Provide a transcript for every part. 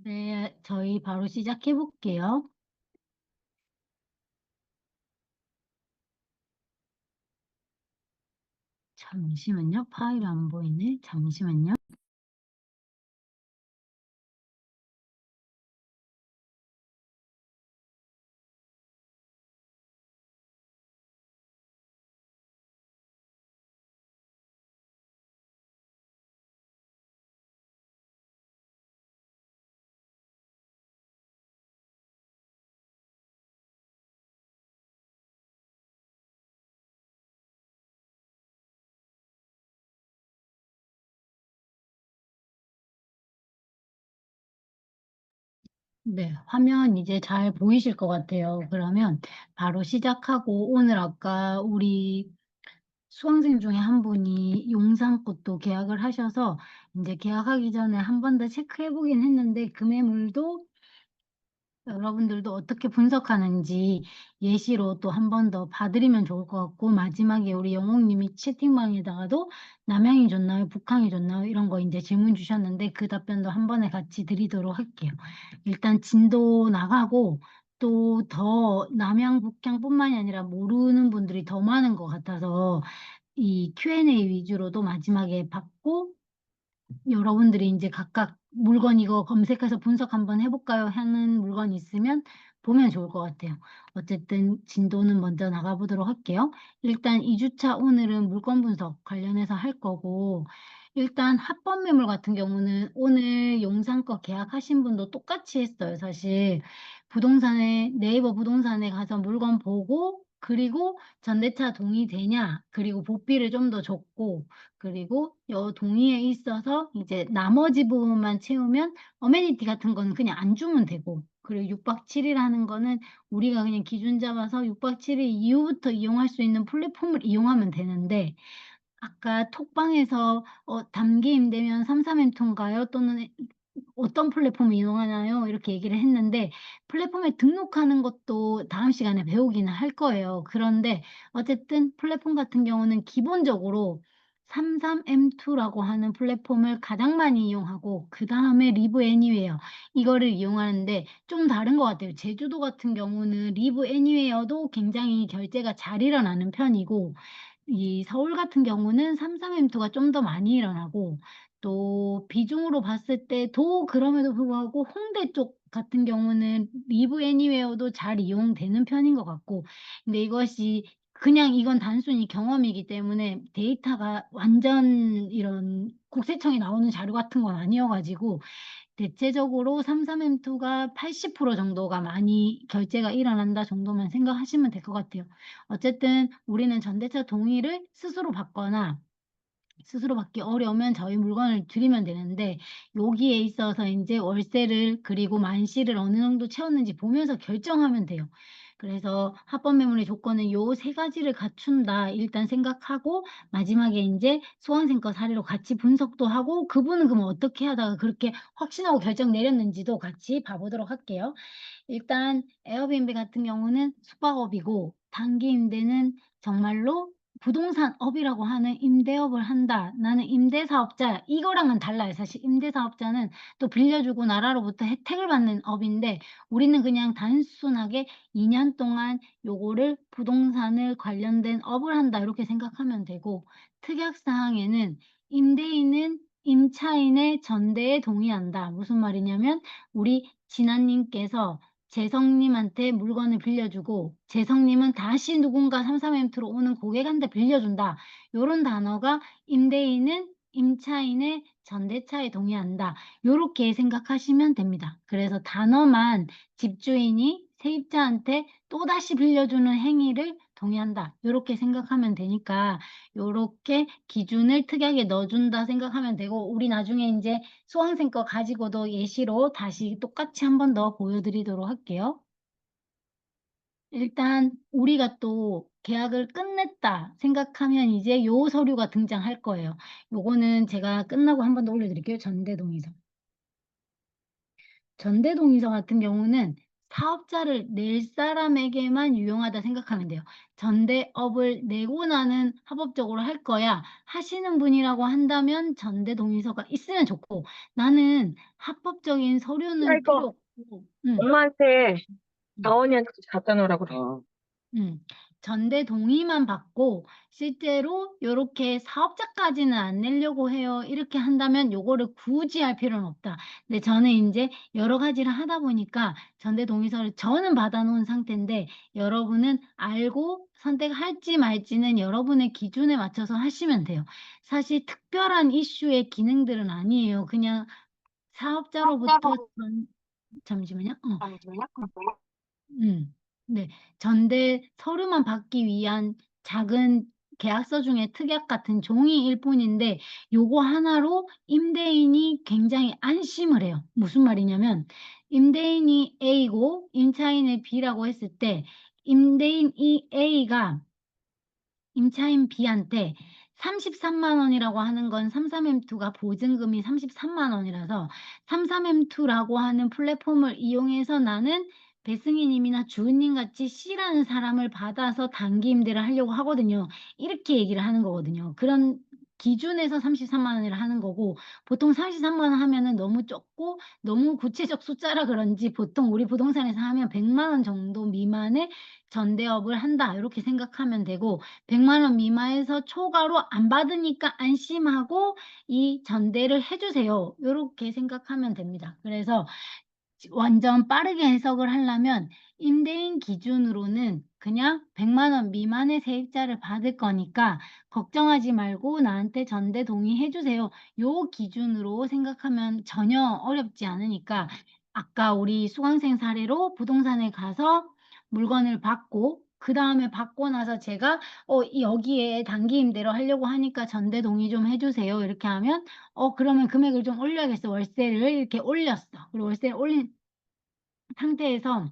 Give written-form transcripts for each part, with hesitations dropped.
네, 저희 바로 시작해 볼게요. 잠시만요. 파일 안 보이네. 잠시만요. 네, 화면 이제 잘 보이실 것 같아요. 그러면 바로 시작하고 오늘 아까 우리 수강생 중에 한 분이 용산것도 계약을 하셔서 이제 계약하기 전에 한 번 더 체크해 보긴 했는데 그 매물도 여러분들도 어떻게 분석하는지 예시로 또 한 번 더 봐 드리면 좋을 것 같고, 마지막에 우리 영옥 님이 채팅방에다가도 남향이 좋나요? 북향이 좋나요? 이런 거 인제 질문 주셨는데 그 답변도 한 번에 같이 드리도록 할게요. 일단 진도 나가고 또 더 남향, 북향뿐만이 아니라 모르는 분들이 더 많은 것 같아서 이 Q&A 위주로도 마지막에 받고, 여러분들이 인제 각각 "물건 이거 검색해서 분석 한번 해 볼까요?" 하는 물건 있으면 보면 좋을 것 같아요. 어쨌든 진도는 먼저 나가 보도록 할게요. 일단 2 주차 오늘은 물건 분석 관련해서 할 거고, 일단 합법 매물 같은 경우는 오늘 용산 거 계약하신 분도 똑같이 했어요 사실. 부동산에 네이버 부동산에 가서 물건 보고, 그리고 전대차 동의되냐, 그리고 복비를 좀 더 줬고, 그리고 요 동의에 있어서 이제 나머지 부분만 채우면 어메니티 같은 거는 그냥 안 주면 되고, 그리고 6박 7일 하는 거는 우리가 그냥 기준 잡아서 6박 7일 이후부터 이용할 수 있는 플랫폼을 이용하면 되는데, 아까 톡방에서 "단기 임대면 삼삼엔토인가요? 또는 어떤 플랫폼을 이용하나요?" 이렇게 얘기를 했는데, 플랫폼에 등록하는 것도 다음 시간에 배우기는 할 거예요. 그런데 어쨌든 플랫폼 같은 경우는 기본적으로 삼삼엠2라고 하는 플랫폼을 가장 많이 이용하고, 그다음에 리브 애니웨어 이거를 이용하는데 좀 다른 것 같아요. 제주도 같은 경우는 리브 애니웨어도 굉장히 결제가 잘 일어나는 편이고, 이 서울 같은 경우는 삼삼엠투가 좀 더 많이 일어나고, 또 비중으로 봤을 때도 그럼에도 불구하고 홍대 쪽 같은 경우는 리브 애니웨어도 잘 이용되는 편인 것 같고, 근데 이것이 그냥 이건 단순히 경험이기 때문에 데이터가 완전 이런 국세청에 나오는 자료 같은 건 아니어 가지고, 대체적으로 삼삼엠투가 80% 정도가 많이 결제가 일어난다 정도만 생각하시면 될 것 같아요. 어쨌든 우리는 전대차 동의를 스스로 받거나 스스로 받기 어려우면 저희 물건을 드리면 되는데, 여기에 있어서 인제 월세를 그리고 만시를 어느 정도 채웠는지 보면서 결정하면 돼요. 그래서 '합법 매물의 조건은 요 세 가지를 갖춘다.' 일단 생각하고, 마지막에 인제 수강생 거 사례로 같이 분석도 하고, 그분은 그럼 어떻게 하다가 그렇게 확신하고 결정 내렸는지도 같이 봐 보도록 할게요. 일단 에어비앤비 같은 경우는 숙박업이고, 단기 임대는 정말로 부동산업이라고 하는 임대업을 한다. 나는 임대사업자야. 이거랑은 달라요. 사실 임대사업자는 또 빌려주고 나라로부터 혜택을 받는 업인데, 우리는 그냥 단순하게 2년 동안 요거를 부동산을 관련된 업을 한다 이렇게 생각하면 되고, 특약 사항에는 임대인은 임차인의 전대에 동의한다. 무슨 말이냐면, 우리 진아님께서 재성님한테 물건을 빌려주고 재성님은 다시 누군가 삼삼엠투로 오는 고객한테 빌려준다. 요런 단어가 임대인은 임차인의 전대차에 동의한다. 요렇게 생각하시면 됩니다. 그래서 단어만 집주인이 세입자한테 또다시 빌려주는 행위를 동의한다, 요렇게 생각하면 되니까 요렇게 기준을 특약에 넣어 준다 생각하면 되고, 우리 나중에 인제 수강생 거 가지고도 예시로 다시 똑같이 한 번 더 보여 드리도록 할게요. 일단 우리가 또 계약을 끝냈다 생각하면 이제 요 서류가 등장할 거예요. 요거는 제가 끝나고 한 번 더 올려 드릴게요. 전대동의서. 전대동의서 같은 경우는 사업자를 낼 사람에게만 유용하다 생각하면 돼요. 전대업을 내고 나는 합법적으로 할 거야 하시는 분이라고 한다면 전대 동의서가 있으면 좋고, 나는 합법적인 야, 서류는 이거 필요 없고. 엄마한테 음. 다원이한테 갖다 놓으라 그래. 음. 전대 동의만 받고 실제로 요렇게 "사업자까지는 안 내려고 해요." 이렇게 한다면 요거를 굳이 할 필요는 없다. 근데 저는 인제 여러 가지를 하다 보니까 전대 동의서를 저는 받아 놓은 상태인데, 여러분은 알고 선택할지 말지는 여러분의 기준에 맞춰서 하시면 돼요. 사실 특별한 이슈의 기능들은 아니에요. 그냥 사업자로부터 잠시만요. 음. 네. 전대 서류만 받기 위한 작은 계약서 중에 특약 같은 종이일 뿐인데, 요거 하나로 임대인이 굉장히 안심을 해요. 무슨 말이냐면, 임대인이 A고 임차인이 B라고 했을 때 임대인이 A가 임차인 B한테 33만 원이라고 하는 건 삼삼엠투가 보증금이 33만 원이라서, 삼삼엠투라고 하는 플랫폼을 이용해서 나는 배승희 님이나 주은님 같이 C라는 사람을 받아서 단기 임대를 하려고 하거든요. 이렇게 얘기를 하는 거거든요. 그런 기준에서 33만 원이라 하는 거고, 보통 33만 원 하면은 너무 적고 너무 구체적 숫자라 그런지 보통 우리 부동산에서 하면 100만 원 정도 미만의 전대업을 한다, 요렇게 생각하면 되고, 100만 원 미만에서 초과로 안 받으니까 안심하고 이 전대를 해 주세요, 요렇게 생각하면 됩니다. 그래서 완전 빠르게 해석을 하려면 임대인 기준으로는 그냥 100만 원 미만의 세입자를 받을 거니까 걱정하지 말고 나한테 전대 동의해 주세요, 요 기준으로 생각하면 전혀 어렵지 않으니까, 아까 우리 수강생 사례로 부동산에 가서 물건을 받고 그다음에 받고 나서 제가 여기에 단기 임대로 하려고 하니까 전대 동의 좀 해 주세요." 이렇게 하면 그러면 금액을 좀 올려야겠어. 월세를 이렇게 올렸어. 그리고 월세를 올린 상태에서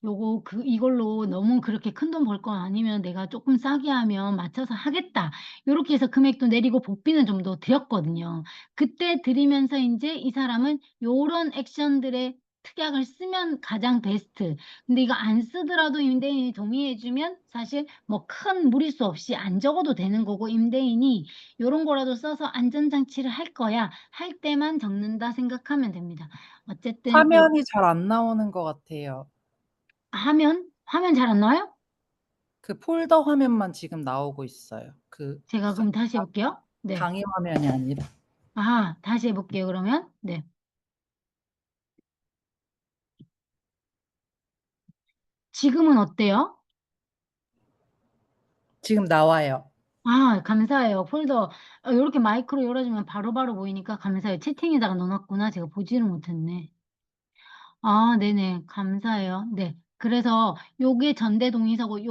요거 이걸로 너무 그렇게 큰돈 벌 거 아니면 내가 쪼끔 싸게 하면 맞춰서 하겠다, 요렇게 해서 금액도 내리고 복비는 좀 더 드렸거든요. 그때 드리면서 인제 이 사람은 요런 액션들의 특약을 쓰면 가장 베스트. 근데 이거 안 쓰더라도 임대인이 동의해 주면 사실 뭐 큰 무리수 없이 안 적어도 되는 거고, 임대인이 '요런 거라도 써서 안전장치를 할 거야.' 할 때만 적는다 생각하면 됩니다. 어쨌든 화면이 잘 안 나오는 것 같아요. 화면 잘 안 나와요? 그 폴더 화면만 지금 나오고 있어요. 그 제가 서 그럼 다시 해 볼게요. 네. 강의 화면이 아니라. 다시 해 볼게요 그러면. 네. 지금은 어때요? 지금 나와요. 감사해요. 폴더 요렇게 마이크로 열어 주면 바로바로 보이니까 감사해요. 채팅에다가 넣어 놨구나. 제가 보지를 못했네. 네네. 감사해요. 네. 그래서 요게 전대 동의서고,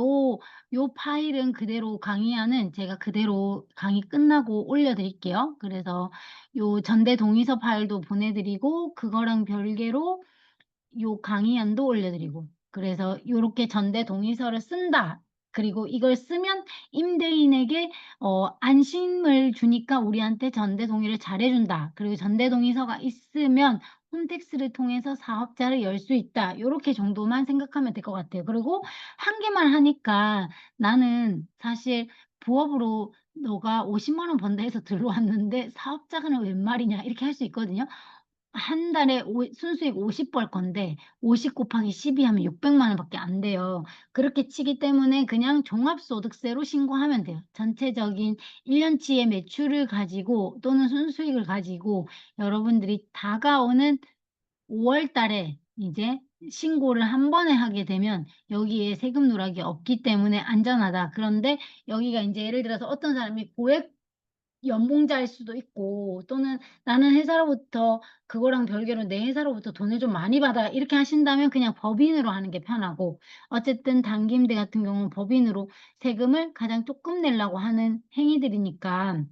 요 파일은 그대로 강의안은 제가 그대로 강의 끝나고 올려 드릴게요. 그래서 요 전대 동의서 파일도 보내 드리고 그거랑 별개로 요 강의안도 올려 드리고, 그래서 요렇게 전대 동의서를 쓴다. 그리고 이걸 쓰면 임대인에게 안심을 주니까 우리한테 전대 동의를 잘해 준다. 그리고 전대 동의서가 있으면 홈택스를 통해서 사업자를 열 수 있다. 요렇게 정도만 생각하면 될 것 같아요. 그리고 한 개만 하니까 나는 사실 부업으로 "너가 50만 원 번다." 해서 들어왔는데 "사업자는 웬 말이냐." 이렇게 할 수 있거든요. 한 달에 순수익 50 벌 건데 50 곱하기 12 하면 600만 원밖에 안 돼요. 그렇게 치기 때문에 그냥 종합소득세로 신고하면 돼요. 전체적인 1 년치의 매출을 가지고 또는 순수익을 가지고 여러분들이 다가오는 5월 달에 이제 신고를 한 번에 하게 되면 여기에 세금 누락이 없기 때문에 안전하다. 그런데 여기가 인제 예를 들어서 어떤 사람이 고액 연봉자일 수도 있고, 또는 '나는 회사로부터 그거랑 별개로 내 회사로부터 돈을 좀 많이 받아.' 이렇게 하신다면 그냥 법인으로 하는 게 편하고, 어쨌든 단기임대 같은 경우는 법인으로 세금을 가장 쪼끔 내려고 하는 행위들이니까,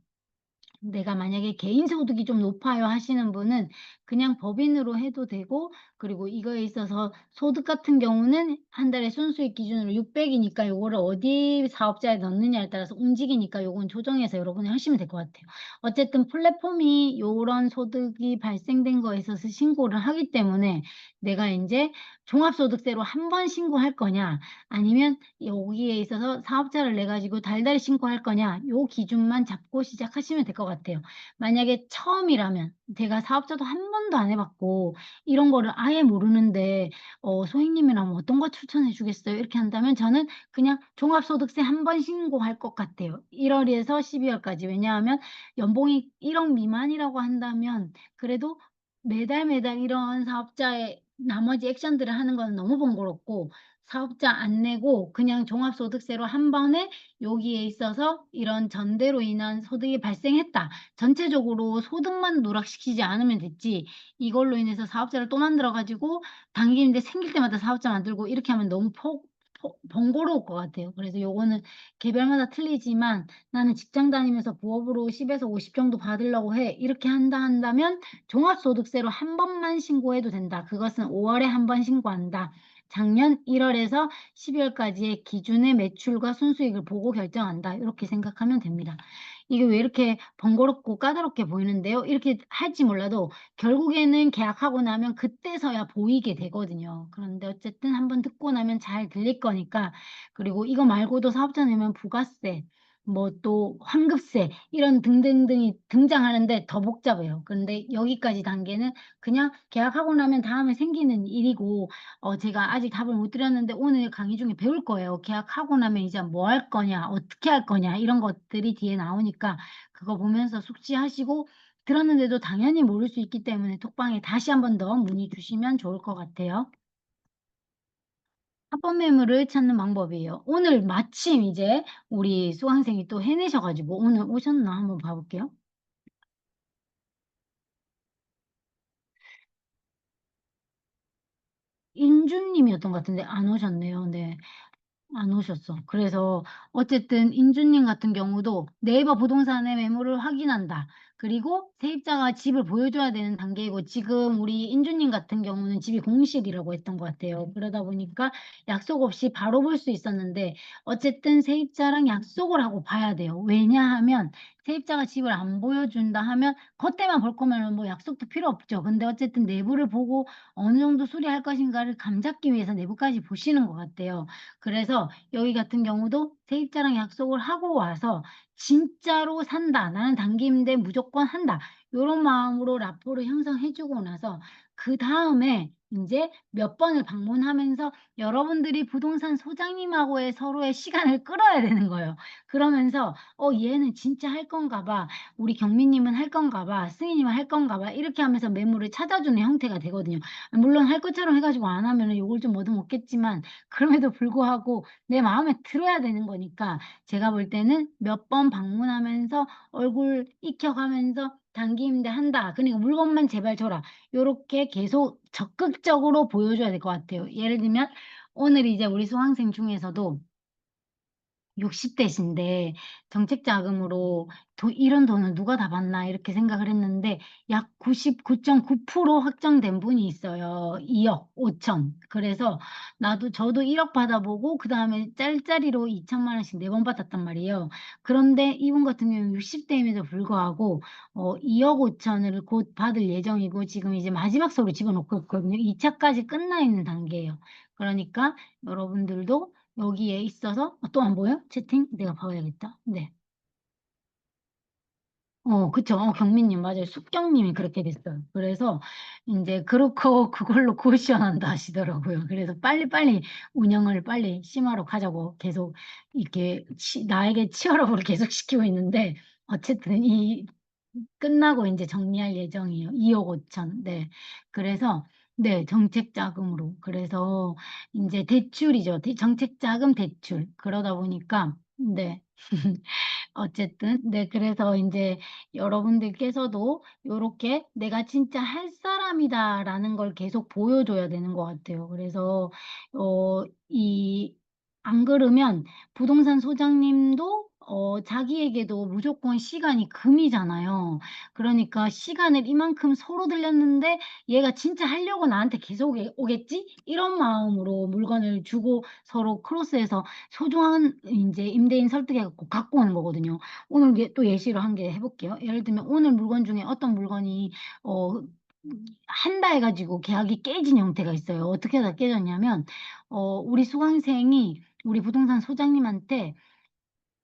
내가 만약에 개인 소득이 좀 높아요 하시는 분은 그냥 법인으로 해도 되고, 그리고 이거에 있어서 소득 같은 경우는 한 달에 순수익 기준으로 600 이니까 요거를 어디 사업자에 넣느냐에 따라서 움직이니까 요건 조정해서 여러분이 하시면 될 것 같아요. 어쨌든 플랫폼이 요런 소득이 발생된 거에 있어서 신고를 하기 때문에 내가 인제 종합소득세로 한 번 신고할 거냐 아니면 여기에 있어서 사업자를 내 가지고 달달 신고할 거냐 요 기준만 잡고 시작하시면 될 것 같아요. 만약에 처음이라면 제가 사업자도 한 번도 안 해 봤고 이런 거를 아예 모르는데 "선생님이라면 어떤 거 추천해 주겠어요?" 이렇게 한다면 저는 그냥 종합소득세 한 번 신고할 것 같아요. 1 월에서 12 월까지. 왜냐하면 연봉이 1억 미만이라고 한다면 그래도 매달 매달 이런 사업자의 나머지 액션들을 하는 건 너무 번거롭고 사업자 안 내고 그냥 종합소득세로 한 번에 여기에 있어서 이런 전대로 인한 소득이 발생했다. 전체적으로 소득만 누락시키지 않으면 됐지 이걸로 인해서 사업자를 또 만들어 가지고 당기는데 생길 때마다 사업자 만들고 이렇게 하면 너무 번거로울 것 같아요. 그래서 요거는 개별마다 틀리지만 '나는 직장 다니면서 부업으로 10 에서 50 정도 받으려고 해.' 이렇게 한다면 종합소득세로 한 번만 신고해도 된다. 그것은 5 월에 한 번 신고한다. 작년 1 월에서 12 월까지의 기준의 매출과 순수익을 보고 결정한다. 이렇게 생각하면 됩니다. 이게 왜 이렇게 번거롭고 까다롭게 보이는데요. 이렇게 할지 몰라도 결국에는 계약하고 나면 그때서야 보이게 되거든요. 그런데 어쨌든 한번 듣고 나면 잘 들릴 거니까 그리고 이거 말고도 사업자 내면 부가세 뭐 또 환급세 이런 등등등이 등장하는데 더 복잡해요. 그런데 여기까지 단계는 그냥 계약하고 나면 다음에 생기는 일이고 제가 아직 답을 못 드렸는데 오늘 강의 중에 배울 거예요. 계약하고 나면 이제 뭐 할 거냐, 어떻게 할 거냐 이런 것들이 뒤에 나오니까 그거 보면서 숙지하시고 들었는데도 당연히 모를 수 있기 때문에 톡방에 다시 한 번 더 문의 주시면 좋을 것 같아요. 합법 매물을 찾는 방법이에요. 오늘 마침 이제 우리 수강생이 또 해내셔 가지고 오늘 오셨나 한번 봐 볼게요. 인준 님이었던 것 같은데 안 오셨네요. 네. 안 오셨어. 그래서 어쨌든 인주님 같은 경우도 네이버 부동산의 매물을 확인한다. 그리고 세입자가 집을 보여줘야 되는 단계이고 지금 우리 인주님 같은 경우는 집이 공실이라고 했던 것 같아요. 그러다 보니까 약속 없이 바로 볼 수 있었는데 어쨌든 세입자랑 약속을 하고 봐야 돼요. 왜냐하면 세입자가 집을 안 보여준다 하면 겉에만 볼 거면은 뭐 약속도 필요 없죠. 근데 어쨌든 내부를 보고 어느 정도 수리할 것인가를 감잡기 위해서 내부까지 보시는 것 같아요. 그래서 여기 같은 경우도 세입자랑 약속을 하고 와서 '진짜로 산다. 나는 단기 임대 무조건 한다.' 요런 마음으로 라포를 형성해 주고 나서 그다음에 인제 몇 번을 방문하면서 여러분들이 부동산 소장님하고의 서로의 시간을 끌어야 되는 거예요. 그러면서 '얘는 진짜 할 건가 봐. 우리 경미님은 할 건가 봐. 승희님은 할 건가 봐.' 이렇게 하면서 매물을 찾아주는 형태가 되거든요. 물론 할 것처럼 해 가지고 안 하면은 욕을 좀 얻어먹겠지만 그럼에도 불구하고 내 마음에 들어야 되는 거니까 제가 볼 때는 몇 번 방문하면서 얼굴 익혀가면서 "단기 임대한다. 그러니까 물건만 제발 줘라." 요렇게 계속 적극적으로 보여줘야 될 것 같아요. 예를 들면 오늘 이제 우리 수강생 중에서도 60 대신데 정책 자금으로 '이런 돈을 누가 다 받나.' 이렇게 생각을 했는데 약 99.9% 확정된 분이 있어요. 2억 5천. 그래서 저도 1억 받아보고 그다음에 짤짤이로 2천만 원씩 4번 받았단 말이에요. 그런데 이분 같은 경우는 60 대임에도 불구하고 2억 5천을 곧 받을 예정이고 지금 이제 마지막 서류 집어넣고 있거든요. 2 차까지 끝나 있는 단계예요. 그러니까 여러분들도 여기에 있어서 또 안 보여요? 채팅? 내가 봐야겠다. 네. 그쵸. 경민님 맞아요. 숙경님이 그렇게 됐어요. 그래서 인제 그렇고 그걸로 쿠션한다 하시더라고요. 그래서 빨리빨리 운영을 빨리 심하로 가자고 계속 이렇게 나에게 치열업을 계속 시키고 있는데 어쨌든 끝나고 인제 정리할 예정이에요. 2억 5천. 네. 그래서 네 정책 자금으로. 그래서 인제 대출이죠. 정책 자금 대출. 그러다 보니까 네. 어쨌든 네 그래서 인제 여러분들께서도 요렇게 '내가 진짜 할 사람이다.'라는 걸 계속 보여줘야 되는 것 같아요. 그래서 이 안 그러면 부동산 소장님도 자기에게도 무조건 시간이 금이잖아요. 그러니까 '시간을 이만큼 서로 들였는데 얘가 진짜 하려고 나한테 계속 오겠지?' 이런 마음으로 물건을 주고 서로 크로스해서 소중한 인제 임대인 설득해 갖고 오는 거거든요. 오늘 또 예시로 한 개 해 볼게요. 예를 들면 오늘 물건 중에 어떤 물건이 어 한다 해 가지고 계약이 깨진 형태가 있어요. 어떻게 다 깨졌냐면 우리 수강생이 우리 부동산 소장님한테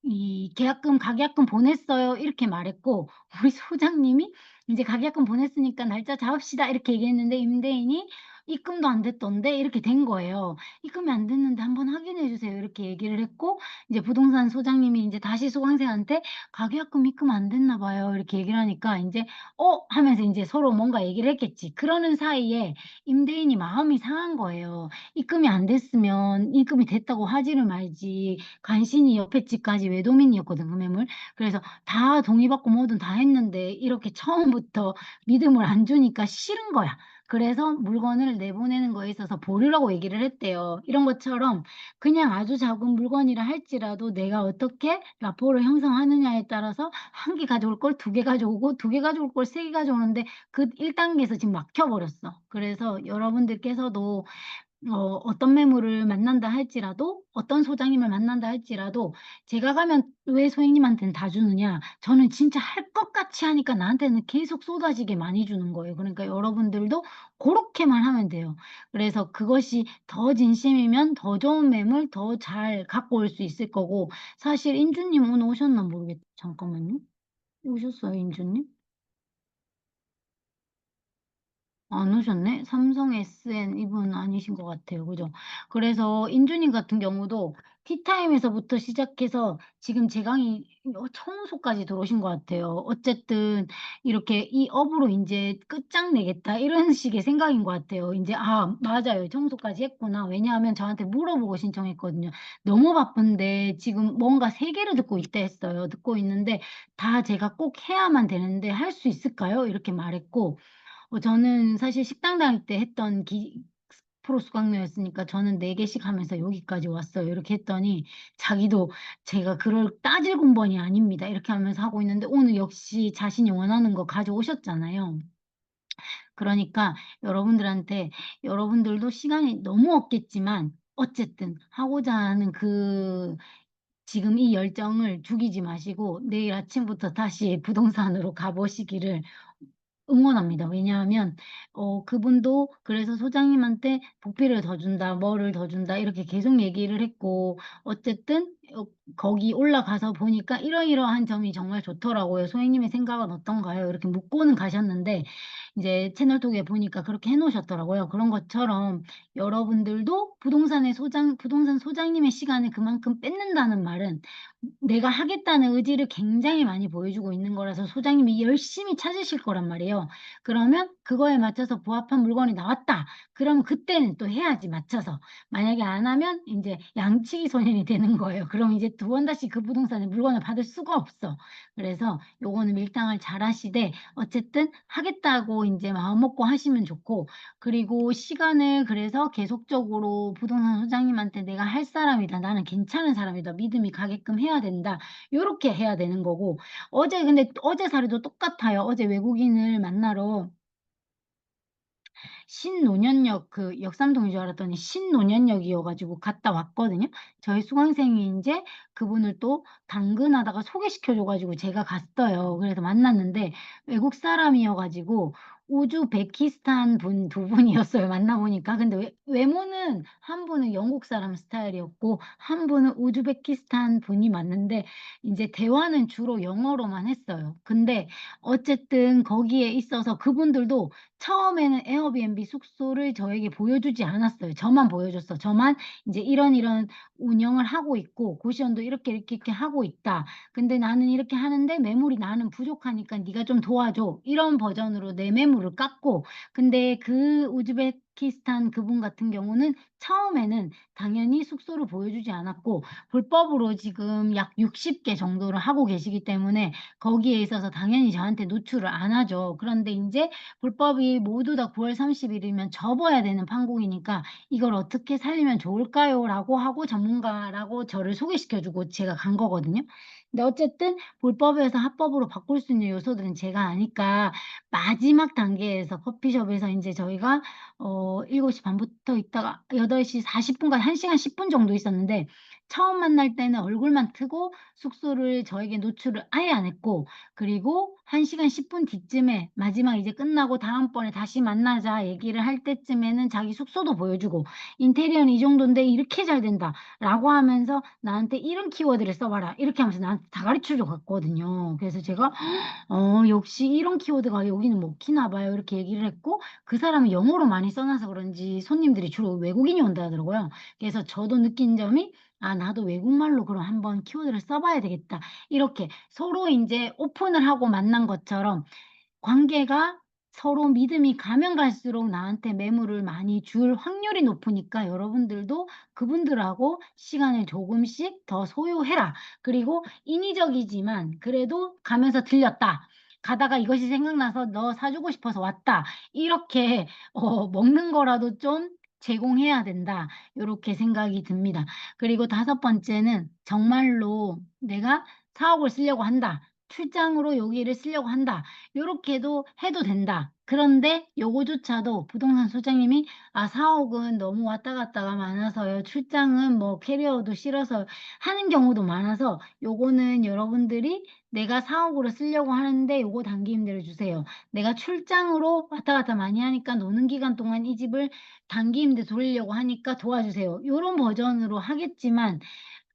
이 "계약금 가계약금 보냈어요." 이렇게 말했고 우리 소장님이 인제 "가계약금 보냈으니까 날짜 잡읍시다." 이렇게 얘기했는데 임대인이 "입금도 안 됐던데." 이렇게 된 거예요. "입금이 안 됐는데 한번 확인해 주세요." 이렇게 얘기를 했고 이제 부동산 소장님이 인제 다시 수강생한테 "가계약금 입금 안 됐나 봐요." 이렇게 얘기를 하니까 인제 "어?" 하면서 인제 서로 뭔가 얘기를 했겠지. 그러는 사이에 임대인이 마음이 상한 거예요. 입금이 안 됐으면 입금이 됐다고 하지를 말지 간신히 옆에 집까지 외도민이었거든 그 매물. 그래서 다 동의받고 뭐든 다 했는데 이렇게 처음부터 믿음을 안 주니까 싫은 거야. 그래서 물건을 내보내는 거에 있어서 보류라고 얘기를 했대요. 이런 것처럼 그냥 아주 작은 물건이라 할지라도 내가 어떻게 라포를 형성하느냐에 따라서 한 개 가져올 걸 두 개 가져오고 두 개 가져올 걸 세 개 가져오는데 그 1 단계에서 지금 막혀 버렸어. 그래서 여러분들께서도 어떤 매물을 만난다 할지라도 어떤 소장님을 만난다 할지라도 제가 가면 왜 소장님한테는 다 주느냐. 저는 진짜 할 것 같이 하니까 나한테는 계속 쏟아지게 많이 주는 거예요. 그러니까 여러분들도 고렇게만 하면 돼요. 그래서 그것이 더 진심이면 더 좋은 매물 더 잘 갖고 올 수 있을 거고 사실 인주님 오늘 오셨나 모르겠 잠깐만요. 오셨어요 인주님? 안 오셨네? 삼성 SN 이분 아니신 것 같아요. 그죠? 그래서 인주님 같은 경우도 티타임에서부터 시작해서 지금 제 강의 청소까지 들어오신 것 같아요. 어쨌든 이렇게 '이 업으로 인제 끝장내겠다.' 이런 식의 생각인 것 같아요. 인제 '아 맞아요. 청소까지 했구나.' 왜냐하면 저한테 물어보고 신청했거든요. "너무 바쁜데 지금 뭔가 3 개를 듣고 있다." 했어요. 듣고 있는데 다 제가 꼭 해야만 되는데 "할 수 있을까요?" 이렇게 말했고 저는 사실 식당 다닐 때 했던 프로 수강료였으니까 저는 4 개씩 하면서 여기까지 왔어요. 이렇게 했더니 자기도 제가 "그럴 따질 군번이 아닙니다." 이렇게 하면서 하고 있는데 오늘 역시 자신이 원하는 거 가져오셨잖아요. 그러니까 여러분들한테 여러분들도 시간이 너무 없겠지만 어쨌든 하고자 하는 지금 이 열정을 죽이지 마시고 내일 아침부터 다시 부동산으로 가 보시기를 응원합니다. 왜냐하면 그분도 그래서 소장님한테 "부피를 더 준다. 뭐를 더 준다." 이렇게 계속 얘기를 했고 어쨌든 거기 올라가서 보니까 "이러이러한 점이 정말 좋더라고요. 소장님의 생각은 어떤가요?" 이렇게 묻고는 가셨는데 이제 채널톡에 보니까 그렇게 해 놓으셨더라고요. 그런 것처럼 여러분들도 부동산 소장님의 시간을 그만큼 뺏는다는 말은 내가 하겠다는 의지를 굉장히 많이 보여주고 있는 거라서 소장님이 열심히 찾으실 거란 말이에요. 그러면 그거에 맞춰서 부합한 물건이 나왔다. 그러면 그때는 또 해야지 맞춰서. 만약에 안 하면 인제 양치기 소년이 되는 거예요. 그럼 이제 두 번 다시 그 부동산에 물건을 받을 수가 없어. 그래서 요거는 밀당을 잘하시되 어쨌든 하겠다고 인제 마음 먹고 하시면 좋고 그리고 시간을 그래서 계속적으로 부동산 소장님한테 '내가 할 사람이다. 나는 괜찮은 사람이다. 믿음이 가게끔 해야 된다.' 요렇게 해야 되는 거고 근데 어제 사례도 똑같아요. 어제 외국인을 만나러 신논현역 역삼동인 줄 알았더니 신논현역이어 가지고 갔다 왔거든요. 저희 수강생이 인제 그분을 또 당근하다가 소개시켜 줘 가지고 제가 갔어요. 그래서 만났는데 외국 사람이어 가지고 우즈베키스탄 분 두 분이었어요 만나 보니까. 근데 외모는 한 분은 영국 사람 스타일이었고 한 분은 우즈베키스탄 분이 맞는데 인제 대화는 주로 영어로만 했어요. 근데 어쨌든 거기에 있어서 그분들도 처음에는 에어비앤비 숙소를 저에게 보여주지 않았어요. 저만 보여줬어. 저만 인제 "이런 운영을 하고 있고 고시원도 이렇게 하고 있다. 근데 나는 이렇게 하는데 매물이 나는 부족하니까 네가 좀 도와줘." 이런 버전으로 내 매물을 깎고 근데 그 우즈베키스탄 그분 같은 경우는 처음에는 당연히 숙소를 보여주지 않았고 불법으로 지금 약 60개 정도를 하고 계시기 때문에 거기에 있어서 당연히 저한테 노출을 안 하죠. 그런데 인제 불법이 모두 다 9월 30일 이면 접어야 되는 판국이니까 "이걸 어떻게 살리면 좋을까요?"라고 하고 전문가라고 저를 소개시켜 주고 제가 간 거거든요. 근데 어쨌든 불법에서 합법으로 바꿀 수 있는 요소들은 제가 아니까 마지막 단계에서 커피숍에서 인제 저희가 7시 반부터 있다가 8시 40분까지 1 시간 10분 정도 있었는데 처음 만날 때는 얼굴만 트고 숙소를 저에게 노출을 아예 안 했고, 그리고 1 시간 10분 뒤쯤에 마지막 이제 끝나고 "다음번에 다시 만나자." 얘기를 할 때쯤에는 자기 숙소도 보여주고 "인테리어는 이 정돈데 이렇게 잘 된다."라고 하면서 나한테 "이런 키워드를 써 봐라." 이렇게 하면서 나한테 다 가르쳐 줘 갔거든요. 그래서 제가 역시 이런 키워드가 여기는 먹히나 봐요." 이렇게 얘기를 했고, 그 사람은 영어로 많이 써 놔서 그런지 손님들이 주로 외국인이 온다 하더라고요. 그래서 저도 느낀 점이 '아 나도 외국말로 그럼 한번 키워드를 써 봐야 되겠다.' 이렇게 서로 인제 오픈을 하고 만난 것처럼 관계가 서로 믿음이 가면 갈수록 나한테 매물을 많이 줄 확률이 높으니까 여러분들도 그분들하고 시간을 조금씩 더 소요해라. 그리고 인위적이지만 그래도 가면서 들렸다. 가다가 이것이 생각나서 "너 사 주고 싶어서 왔다." 이렇게 먹는 거라도 좀 제공해야 된다. 요렇게 생각이 듭니다. 그리고 다섯 번째는 정말로 '내가 사억을 쓰려고 한다. 출장으로 여기를 쓰려고 한다.' 요렇게도 해도 된다. 그런데 요거조차도 부동산 소장님이 "아 4 억은 너무 왔다 갔다가 많아서요. 출장은 뭐 캐리어도 싫어서." 하는 경우도 많아서 요거는 여러분들이 "내가 4 억으로 쓰려고 하는데 요거 단기 임대를 주세요. 내가 출장으로 왔다 갔다 많이 하니까 노는 기간 동안 이 집을 단기 임대 돌리려고 하니까 도와주세요." 요런 버전으로 하겠지만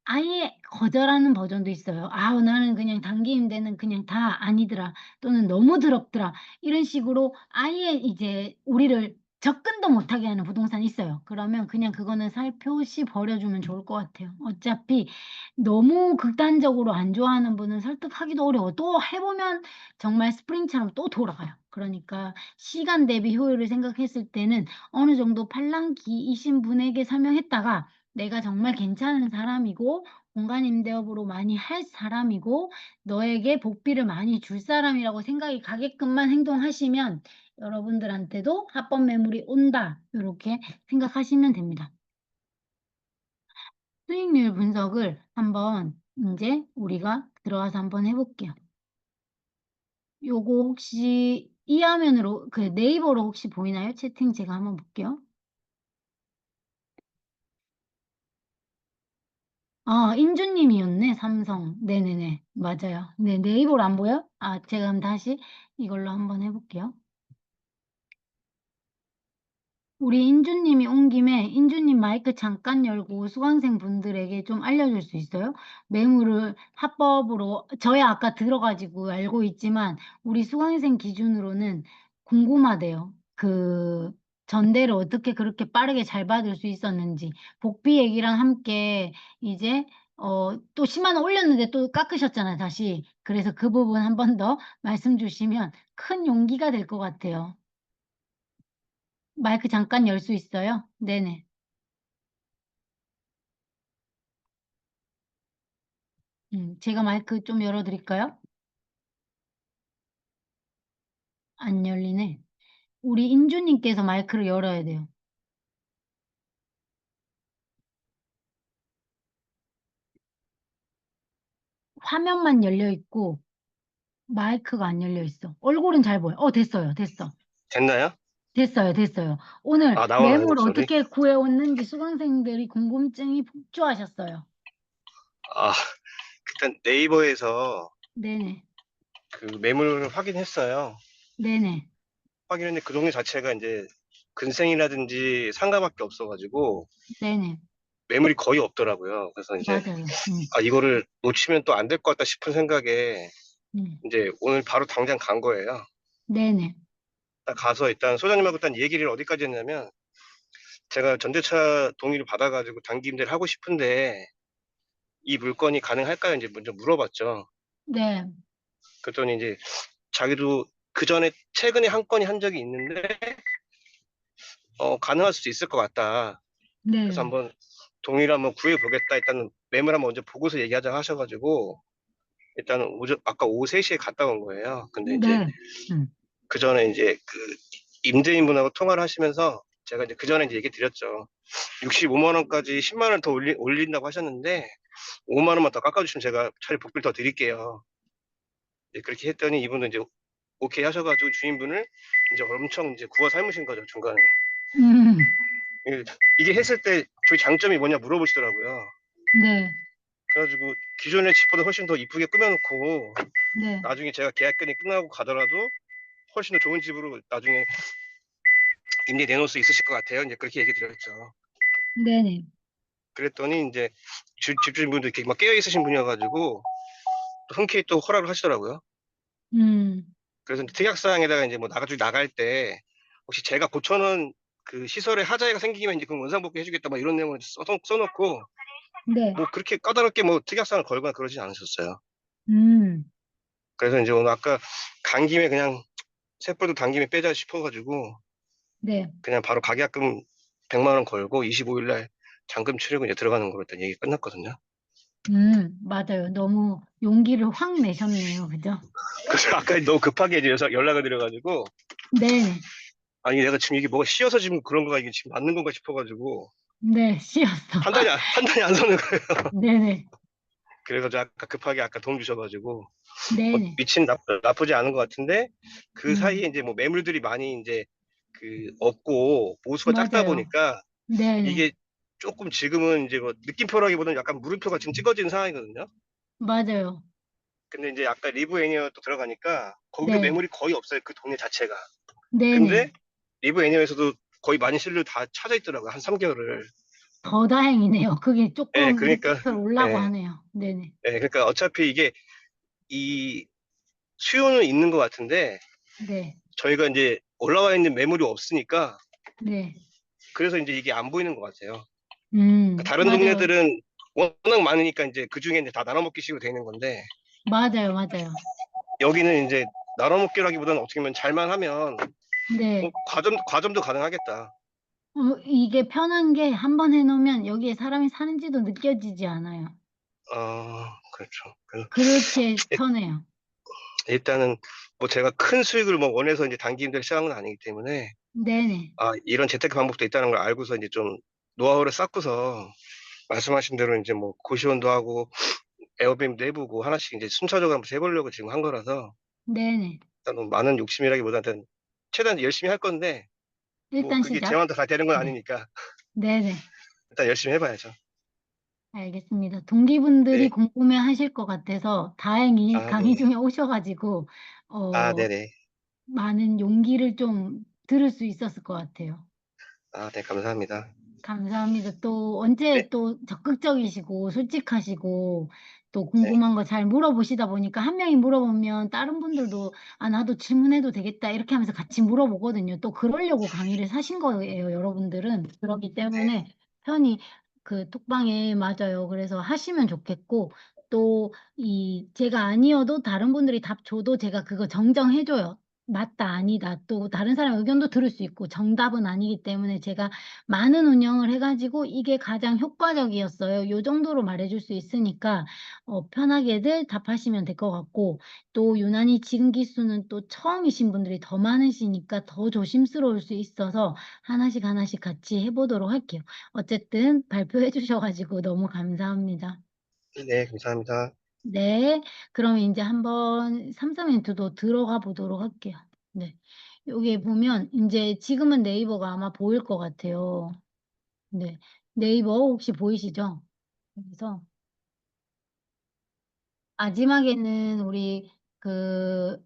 아예 거절하는 버전도 있어요. "아 나는 그냥 단기 임대는 그냥 다 아니더라." 또는 "너무 더럽더라." 이런 식으로 아예 이제 우리를 접근도 못하게 하는 부동산이 있어요. 그러면 그냥 그거는 살펴시 버려 주면 좋을 것 같아요. 어차피 너무 극단적으로 안 좋아하는 분은 설득하기도 어려워. 또 해 보면 정말 스프링처럼 또 돌아가요. 그러니까 시간 대비 효율을 생각했을 때는 어느 정도 팔랑귀이신 분에게 설명했다가 내가 정말 괜찮은 사람이고 공간 임대업으로 많이 할 사람이고 너에게 복비를 많이 줄 사람이라고 생각이 가게끔만 행동하시면 여러분들한테도 '합법 매물이 온다.' 요렇게 생각하시면 됩니다. 수익률 분석을 한번 인제 우리가 들어가서 한번 해 볼게요. 요거 혹시 이 화면으로 그 네이버로 혹시 보이나요? 채팅 제가 한번 볼게요. 아 인주 님이었네, 삼성. 네네네. 맞아요. 네, 네이버로 안 보여요? 아 제가 그럼 다시 이걸로 한번 해 볼게요. 우리 인주 님이 온 김에 인주 님 마이크 잠깐 열고 수강생 분들에게 좀 알려줄 수 있어요? 매물을 합법으로 저야 아까 들어 가지고 알고 있지만 우리 수강생 기준으로는 궁금하대요. 그 전대를 어떻게 그렇게 빠르게 잘 받을 수 있었는지. 복비 얘기랑 함께 이제 또 10만 원 올렸는데 또 깎으셨잖아요 다시. 그래서 그 부분 한 번 더 말씀 주시면 큰 용기가 될 것 같아요. 마이크 잠깐 열 수 있어요? 네네. 제가 마이크 좀 열어 드릴까요? 안 열리네. 우리 인주 님께서 마이크를 열어야 돼요. 화면만 열려 있고 마이크가 안 열려 있어. 얼굴은 잘 보여. 됐어요. 됐어. 됐나요? 됐어요, 됐어요. 오늘 아, 나오나요, 매물 목소리? 어떻게 구해 왔는지 수강생들이 궁금증이 폭주하셨어요. 아, 일단 네이버에서 네네. 그 매물을 확인했어요. 네네. 확인했는데 그 동네 자체가 인제 근생이라든지 상가밖에 없어 가지고 네네. 매물이 거의 없더라고요. 그래서 인제 맞아요. '아, 이거를 놓치면 또 안 될 것 같다.' 싶은 생각에 음. 인제 오늘 바로 당장 간 거예요. 네네. 딱 가서 일단 소장님하고 일단 얘기를 어디까지 했냐면, 제가 전재차 동의를 받아 가지고 단기 임대를 하고 싶은데 "이 물건이 가능할까요?" 인제 먼저 물어봤죠. 네. 그랬더니 인제 자기도 그전에 최근에 한 건이 한 적이 있는데 "가능할 수도 있을 것 같다. 그래서 네. 한번 동의를 한번 구해 보겠다. 일단은 매물 한번 먼저 보고서 얘기하자." 하셔 가지고 일단은 아까 오후 3 시에 갔다 온 거예요. 근데 인제 네. 음. 그전에 인제 그 임대인분하고 통화를 하시면서 제가 이제 그전에 인제 얘기 드렸죠. 65만 원까지 10만 원 더 올린다고 하셨는데 5만 원만 더 깎아 주시면 제가 차라리 복비를 더 드릴게요. 네, 그렇게 했더니 이분도 인제 오케이 하셔 가지고 주인분을 인제 엄청 인제 구워 삶으신 거죠, 중간에. 음. 예, 이게 했을 때 저희 장점이 뭐냐 물어보시더라고요. 네. 그래가지고 기존의 집보다 훨씬 더 이쁘게 꾸며놓고 네. 나중에 제가 계약금이 끝나고 가더라도 훨씬 더 좋은 집으로 나중에 임대 내놓을 수 있으실 것 같아요. 이제 그렇게 얘기 드렸죠. 네네. 그랬더니 이제 집주인분도 이렇게 막 깨어 있으신 분이어가지고 또 흔쾌히 또 허락을 하시더라고요. 음. 그래서 이제 특약사항에다가 이제 뭐 나갈 때 혹시 제가 고쳐놓은 그 시설에 하자가 생기면 이제 그럼 원상복구 해주겠다 막 이런 내용을 써놓고 네. 뭐 그렇게 까다롭게 뭐 특약사항을 걸거나 그러진 않으셨어요. 음. 그래서 이제 오늘 아까 간 김에 그냥 쇳불도 단 김에 빼자 싶어가지고 네. 그냥 바로 가계약금 100만 원 걸고 25일 날 잔금 치르고 이제 들어가는 거로 일단 얘기 끝났거든요. 맞아요. 너무 용기를 확 내셨네요. 그죠? 그래서 아까 너무 급하게 이제 연락을 드려가지고 네네. 아니 내가 지금 이게 뭐가 씌어서 지금 그런 거가 이게 지금 맞는 건가 싶어가지고 네. 씨였어. 판단이 안 서는 거예요. 네네. 그래가지고 아까 급하게 아까 도움 주셔가지고 뭐 네네. 나쁘지 않은 것 같은데 그 사이에 음. 이제 뭐 매물들이 많이 이제 그 없고 보수가 작다 맞아요. 보니까 네네. 이게 조금 지금은 이제 뭐 느낌표라기보다는 약간 물음표가 지금 찍어진 상황이거든요. 맞아요. 근데 이제 아까 리브 애니어 또 들어가니까 거기도 네. 매물이 거의 없어요. 그 동네 자체가. 네네. 근데 리브 애니어에서도 거의 만실로 다 찾아 있더라고요. 한 3개월을. 더 다행이네요. 그게 예, 조금 그러니까 느낌표 올라고 예, 하네요. 네네. 예, 그러니까 어차피 이게 이 수요는 있는 것 같은데 네. 저희가 이제 올라와 있는 매물이 없으니까 네. 그래서 이제 이게 안 보이는 것 같아요. 그러니까 다른 맞아요. 동네들은 워낙 많으니까 이제 그 중에 이제 다 나눠먹기식으로 되어 있는 건데 맞아요. 맞아요. 여기는 이제 나눠먹기라기보다는 어떻게 보면 잘만 하면 네. 과점도 가능하겠다. 이게 편한 게 한 번 해 놓으면 여기에 사람이 사는지도 느껴지지 않아요. 그렇죠. 그래서 그렇게 일- 편해요. 일단은 뭐 제가 큰 수익을 뭐 원해서 이제 단기 임대를 시작한 건 아니기 때문에 네네. 이런 재테크 방법도 있다는 걸 알고서 이제 좀 노하우를 쌓고서 말씀하신 대로 이제 뭐 고시원도 하고 에어비앤비도 해보고 하나씩 이제 순차적으로 한번 해보려고 지금 한 거라서 네네. 일단 뭐 많은 욕심이라기보다는 최대한 열심히 할 건데 뭐 일단 그게 제 시작. 마음대로 다 되는 건 네. 아니니까 네네. 일단 열심히 해봐야죠. 알겠습니다. 동기분들이 네. 궁금해하실 것 같아서 다행히 아, 강의 네네. 중에 오셔 가지고 어 네네. 많은 용기를 좀 들을 수 있었을 것 같아요. 네, 감사합니다. 감사합니다. 또 네, 언제 또 적극적이시고 솔직하시고 또 네, 궁금한 거 잘 물어보시다 보니까 한 명이 물어보면 다른 분들도 '아 나도 질문해도 되겠다.' 이렇게 하면서 같이 물어보거든요. 또 그러려고 강의를 사신 거예요 여러분들은. 그렇기 네, 때문에 편히 그 톡방에 맞아요. 그래서 하시면 좋겠고 또 제가 아니어도 다른 분들이 답 줘도 제가 그거 정정해 줘요. 맞다 아니다. 또 다른 사람 의견도 들을 수 있고 정답은 아니기 때문에 제가 많은 운영을 해 가지고 이게 가장 효과적이었어요. 요 정도로 말해 줄 수 있으니까 편하게들 답하시면 될 것 같고 또 유난히 지금 기수는 또 처음이신 분들이 더 많으시니까 더 조심스러울 수 있어서 하나씩 하나씩 같이 해 보도록 할게요. 어쨌든 발표해 주셔 가지고 너무 감사합니다. 네, 감사합니다. 네. 그럼 인제 한번 3-4 멘트도 들어가 보도록 할게요. 네. 여기 보면 인제 지금은 네이버가 아마 보일 것 같아요. 네. 네이버 혹시 보이시죠? 그래서 마지막에는 우리 그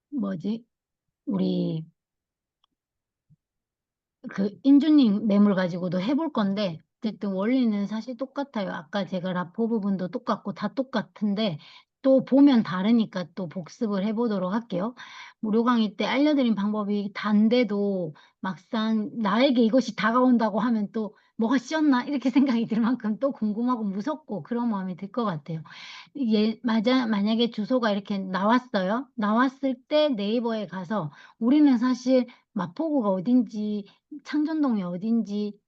뭐지? 우리 그 인주님 매물 가지고도 해볼 건데 어쨌든 원리는 사실 똑같아요. 아까 제가 라포 부분도 똑같고 다 똑같은데 또 보면 다르니까 또 복습을 해 보도록 할게요. 무료 강의 때 알려드린 방법이 단데도 막상 나에게 이것이 다가온다고 하면 또 '뭐가 씌었나?' 이렇게 생각이 들 만큼 또 궁금하고 무섭고 그런 마음이 들 것 같아요. 만약에 주소가 이렇게 나왔어요. 나왔을 때 네이버에 가서 우리는 사실 마포구가 어딘지 창전동이 어딘지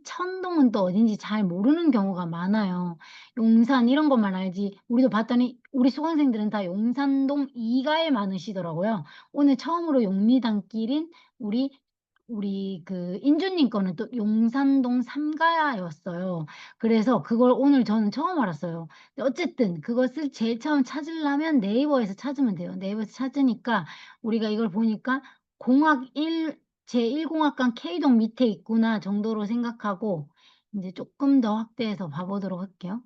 천동은 또 어딘지 잘 모르는 경우가 많아요. 용산 이런 것만 알지 우리도 봤더니 우리 수강생들은 다 용산동 2 가에 많으시더라고요. 오늘 처음으로 용리단길인 우리 그 인주님 거는 또 용산동 3 가였어요. 그래서 그걸 오늘 저는 처음 알았어요. 근데 어쨌든 그것을 제일 처음 찾으려면 네이버에서 찾으면 돼요. 네이버에서 찾으니까 우리가 이걸 보니까 공학 1 제1공학관 K동 밑에 있구나 정도로 생각하고 이제 조금 더 확대해서 봐보도록 할게요.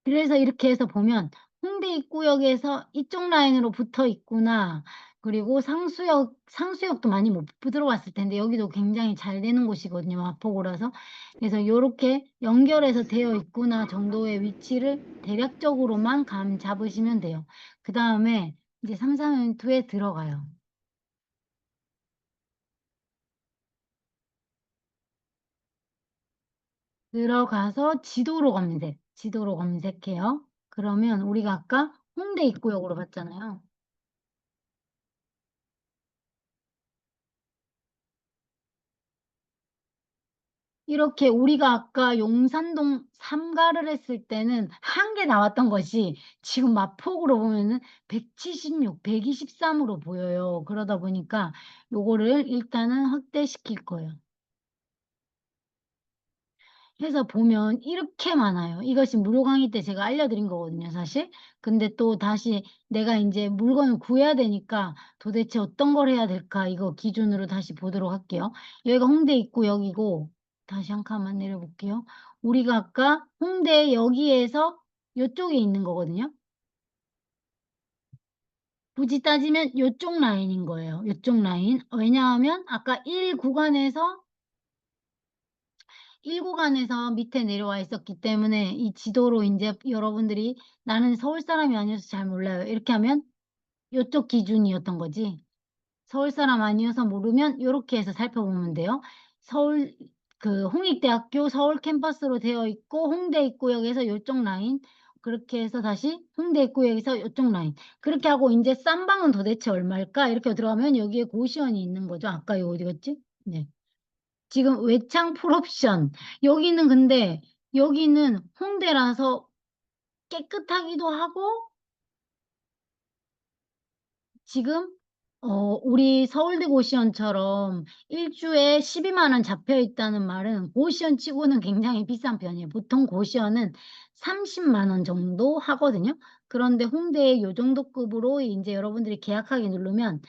그래서 이렇게 해서 보면 홍대 입구역에서 이쪽 라인으로 붙어 있구나. 그리고 상수역도 많이 못 들어왔을 텐데 여기도 굉장히 잘 되는 곳이거든요. 마포구라서. 그래서 이렇게 연결해서 되어 있구나 정도의 위치를 대략적으로만 감 잡으시면 돼요. 그 다음에 이제 332에 들어가요. 들어가서 지도로 검색해요. 그러면 우리가 아까 홍대 입구역으로 봤잖아요. 이렇게 우리가 아까 용산동 3가를 했을 때는 한 개 나왔던 것이 지금 마폭으로 보면은 176, 123으로 보여요. 그러다 보니까 요거를 일단은 확대시킬 거예요. 해서 보면 이렇게 많아요. 이것이 무료 강의 때 제가 알려드린 거거든요, 사실. 근데 또 다시 내가 이제 물건을 구해야 되니까 도대체 어떤 걸 해야 될까 이거 기준으로 다시 보도록 할게요. 여기가 홍대 입구역이고 다시 한 칸만 내려볼게요. 우리가 아까 홍대 여기에서 이쪽에 있는 거거든요. 굳이 따지면 이쪽 라인인 거예요. 이쪽 라인. 왜냐하면 아까 1구간에서 밑에 내려와 있었기 때문에 이 지도로 이제 여러분들이 나는 서울 사람이 아니어서 잘 몰라요. 이렇게 하면 이쪽 기준이었던 거지. 서울 사람 아니어서 모르면 이렇게 해서 살펴보면 돼요. 서울 홍익대학교 서울 캠퍼스로 되어 있고 홍대 입구역에서 이쪽 라인 그렇게 해서 다시 홍대 입구역에서 이쪽 라인 그렇게 하고 이제 쌈방은 도대체 얼마일까? 이렇게 들어가면 여기에 고시원이 있는 거죠. 아까 이거 어디 갔지? 네. 지금 외창 풀옵션 여기는 근데 여기는 홍대라서 깨끗하기도 하고 지금 우리 서울대 고시원처럼 일주에 12만 원 잡혀 있다는 말은 고시원 치고는 굉장히 비싼 편이에요. 보통 고시원은 30만 원 정도 하거든요. 그런데 홍대에 요 정도 급으로 이제 여러분들이 계약하기 누르면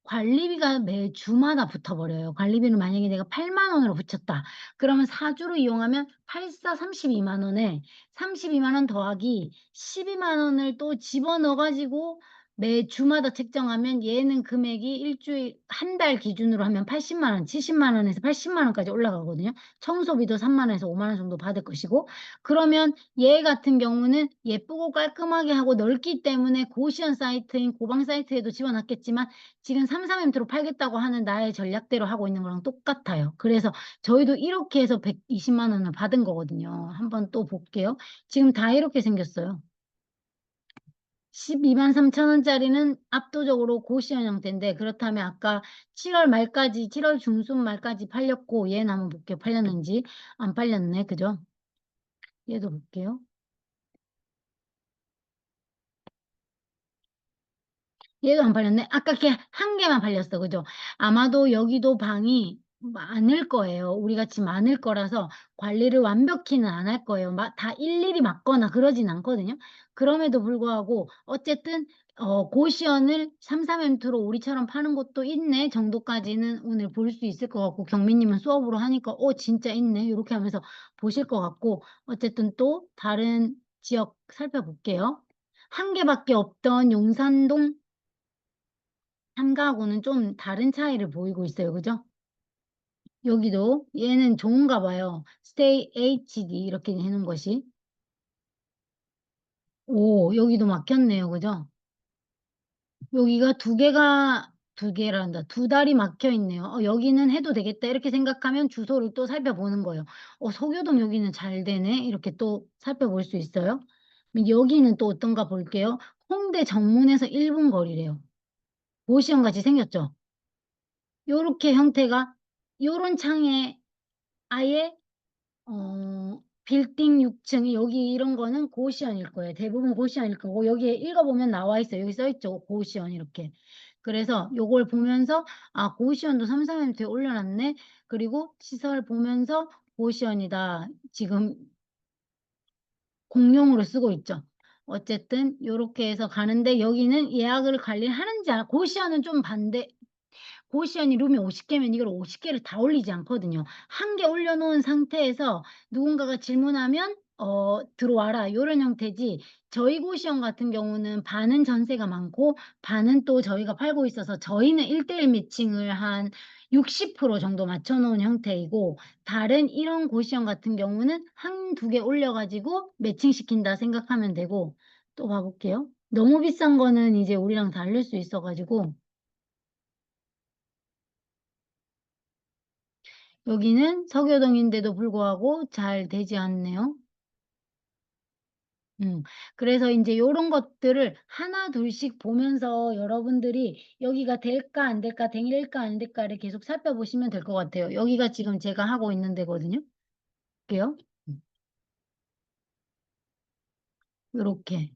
관리비가 매 주마다 붙어버려요. 관리비는 만약에 내가 8만 원으로 붙였다. 그러면 4주로 이용하면 8, 4, 32만 원에 32만 원 더하기 12만 원을 또 집어넣어가지고 매 주마다 책정하면 얘는 금액이 일주일 한 달 기준으로 하면 80만 원, 70만 원에서 80만 원까지 올라가거든요. 청소비도 3만 원에서 5만 원 정도 받을 것이고 그러면 얘 같은 경우는 예쁘고 깔끔하게 하고 넓기 때문에 고시원 사이트인 고방 사이트에도 집어넣겠지만 지금 33M로 팔겠다고 하는 나의 전략대로 하고 있는 거랑 똑같아요. 그래서 저희도 이렇게 해서 120만 원을 받은 거거든요. 한번 또 볼게요. 지금 다 이렇게 생겼어요. 12만 3천 원짜리는 압도적으로 고시원 형태인데 그렇다면 아까 7월 말까지 7월 중순 말까지 팔렸고 얘는 한번 볼게요. 팔렸는지 안 팔렸네. 그죠? 얘도 볼게요. 얘도 안 팔렸네. 아까 걔 한 개만 팔렸어. 그죠? 아마도 여기도 방이 많을 거예요. 우리 같이 많을 거라서 관리를 완벽히는 안 할 거예요. 다 일일이 맞거나 그러진 않거든요. 그럼에도 불구하고 어쨌든 고시원을 33M2로 우리처럼 파는 곳도 있네 정도까지는 오늘 볼 수 있을 것 같고 경민님은 수업으로 하니까 진짜 있네 이렇게 하면서 보실 것 같고 어쨌든 또 다른 지역 살펴볼게요. 한 개밖에 없던 용산동 3가구는 좀 다른 차이를 보이고 있어요. 그죠? 여기도 얘는 좋은가 봐요. Stay HD 이렇게 해놓은 것이. 오, 여기도 막혔네요. 그죠? 여기가 두 개란다. 두 달이 막혀 있네요. 여기는 해도 되겠다. 이렇게 생각하면 주소를 또 살펴보는 거예요. 소교동 여기는 잘 되네. 이렇게 또 살펴볼 수 있어요. 여기는 또 어떤가 볼게요. 홍대 정문에서 1분 거리래요. 고시원 같이 생겼죠? 요렇게 형태가 요런 창에 아예 빌딩 6층 여기 이런 거는 고시원일 거예요. 대부분 고시원일 거고 여기에 읽어보면 나와 있어요. 여기 써 있죠. 고시원 이렇게. 그래서 요걸 보면서 고시원도 33M에 올려놨네. 그리고 시설 보면서 고시원이다. 지금 공용으로 쓰고 있죠. 어쨌든 요렇게 해서 가는데 여기는 예약을 관리를 하는지 고시원은 좀 반대. 고시원이 룸이 50개면 이걸 50개를 다 올리지 않거든요. 1개 올려 놓은 상태에서 누군가가 질문하면 "들어와라." 요런 형태지, 저희 고시원 같은 경우는 반은 전세가 많고 반은 또 저희가 팔고 있어서 저희는 1:1 매칭을 한 60% 정도 맞춰 놓은 형태이고, 다른 이런 고시원 같은 경우는 1-2개 올려 가지고 매칭시킨다 생각하면 되고. 또 봐 볼게요. 너무 비싼 거는 이제 우리랑 다를 수 있어 가지고 여기는 서교동인데도 불구하고 잘 되지 않네요. 음. 그래서 인제 요런 것들을 하나 둘씩 보면서 여러분들이 여기가 될까 안 될까, 될까 안 될까를 계속 살펴보시면 될 것 같아요. 여기가 지금 제가 하고 있는 데거든요. 볼게요. 요렇게.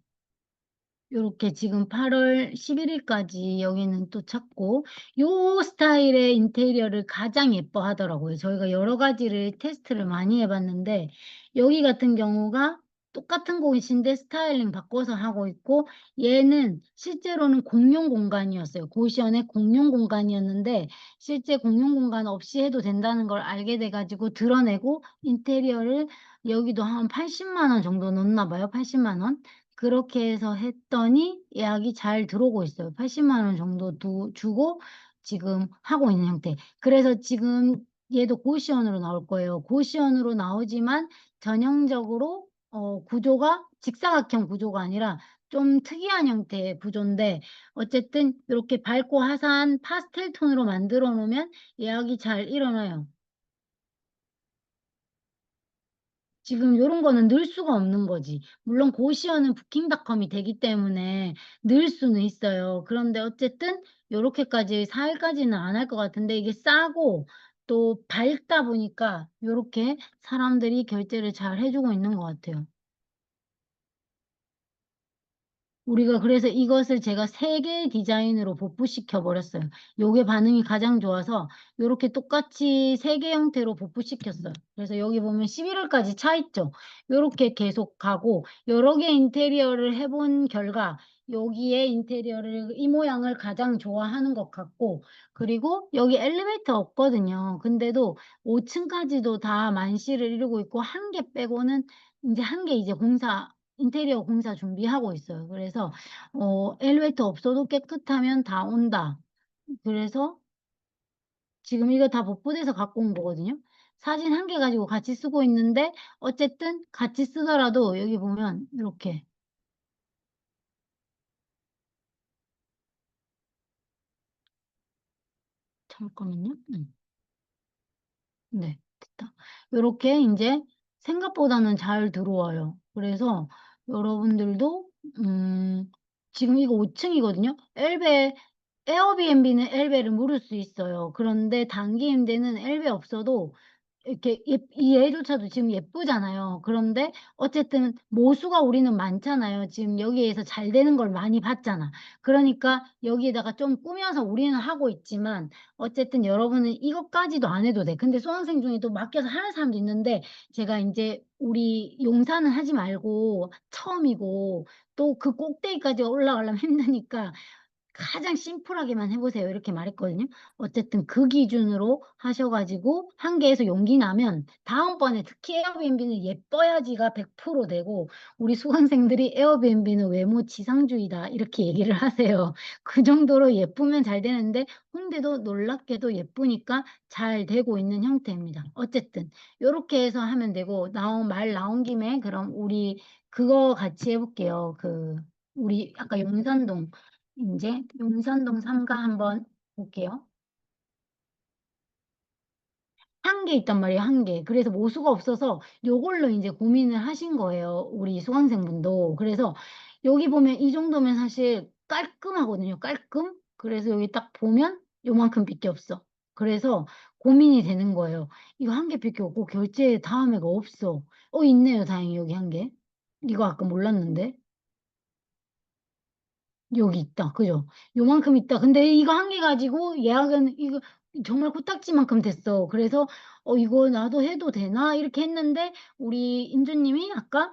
요렇게 지금 8월 11 일까지 여기는 또 찾고, 요 스타일의 인테리어를 가장 예뻐하더라고요. 저희가 여러 가지를 테스트를 많이 해 봤는데 여기 같은 경우가 똑같은 곳인데 스타일링 바꿔서 하고 있고, 얘는 실제로는 공용 공간이었어요. 고시원의 공용 공간이었는데 실제 공용 공간 없이 해도 된다는 걸 알게 돼 가지고 드러내고 인테리어를 여기도 한 80만 원 정도 넣었나 봐요. 80만 원. 그렇게 해서 했더니 예약이 잘 들어오고 있어요. 80만 원 정도 주고 지금 하고 있는 형태. 그래서 지금 얘도 고시원으로 나올 거예요. 고시원으로 나오지만 전형적으로 구조가 직사각형 구조가 아니라 좀 특이한 형태의 구조인데, 어쨌든 요렇게 밝고 화사한 파스텔 톤으로 만들어 놓으면 예약이 잘 일어나요. 지금 요런 거는 넣을 수가 없는 거지. 물론 고시원은 부킹닷컴이 되기 때문에 넣을 수는 있어요. 그런데 어쨌든 요렇게까지 4 일까지는 안 할 것 같은데, 이게 싸고 또 밝다 보니까 요렇게 사람들이 결제를 잘 해 주고 있는 것 같아요. 우리가 그래서 이것을 제가 3 개의 디자인으로 복부시켜 버렸어요. 요게 반응이 가장 좋아서 요렇게 똑같이 3개 형태로 복부시켰어요. 그래서 여기 보면 11 월까지 차 있죠. 요렇게 계속 가고 여러 개 인테리어를 해본 결과 여기에 인테리어를 이 모양을 가장 좋아하는 것 같고, 그리고 여기 엘리베이터 없거든요. 근데도 5 층까지도 다 만시를 이루고 있고, 1개 빼고는 인제 1개 이제 인테리어 공사 준비하고 있어요. 그래서 엘리베이터 없어도 깨끗하면 다 온다. 그래서 지금 이거 다 복붙해서 갖고 온 거거든요. 사진 1개 가지고 같이 쓰고 있는데 어쨌든 같이 쓰더라도 여기 보면 요렇게, 잠깐만요. 네. 됐다. 요렇게 인제 생각보다는 잘 들어와요. 그래서 여러분들도 지금 이거 5 층이거든요. 에어비앤비는 엘베를 물을 수 있어요. 그런데 단기 임대는 엘베 없어도 이렇게 이 애조차도 지금 예쁘잖아요. 그런데 어쨌든 모수가 우리는 많잖아요. 지금 여기에서 잘 되는 걸 많이 봤잖아. 그러니까 여기에다가 좀 꾸며서 우리는 하고 있지만 어쨌든 여러분은 이것까지도 안 해도 돼. 근데 수강생 중에 또 맡겨서 하는 사람도 있는데, 제가 인제 "우리 용산은 하지 말고 처음이고 또 그 꼭대기까지 올라가려면 힘드니까 가장 심플하게만 해 보세요." 이렇게 말했거든요. 어쨌든 그 기준으로 하셔 가지고 한 개에서 용기 나면 다음번에 특히 에어비앤비는 예뻐야지가 100% 되고, 우리 수강생들이 "에어비앤비는 외모 지상주의다." 이렇게 얘기를 하세요. 그 정도로 예쁘면 잘 되는데 홍대도 놀랍게도 예쁘니까 잘 되고 있는 형태입니다. 어쨌든 요렇게 해서 하면 되고, 말 나온 김에 그럼 우리 그거 같이 해 볼게요. 우리 아까 용산동, 인제 용산동 3가 한번 볼게요. 1개 있단 말이에요, 1개. 그래서 모수가 없어서 요걸로 인제 고민을 하신 거예요, 우리 수강생분도. 그래서 여기 보면 이 정도면 사실 깔끔하거든요, 깔끔. 그래서 여기 딱 보면 요만큼 밖에 없어. 그래서 고민이 되는 거예요. 이거 1 개밖에 없고 결제 다음에가 없어. 있네요, 다행히 여기 1 개. 이거 아까 몰랐는데. 여기 있다. 그죠? 요만큼 있다. 근데 이거 1개 가지고 예약은 이거 정말 코딱지만큼 됐어. 그래서 '이거 나도 해도 되나?' 이렇게 했는데 우리 인주님이 아까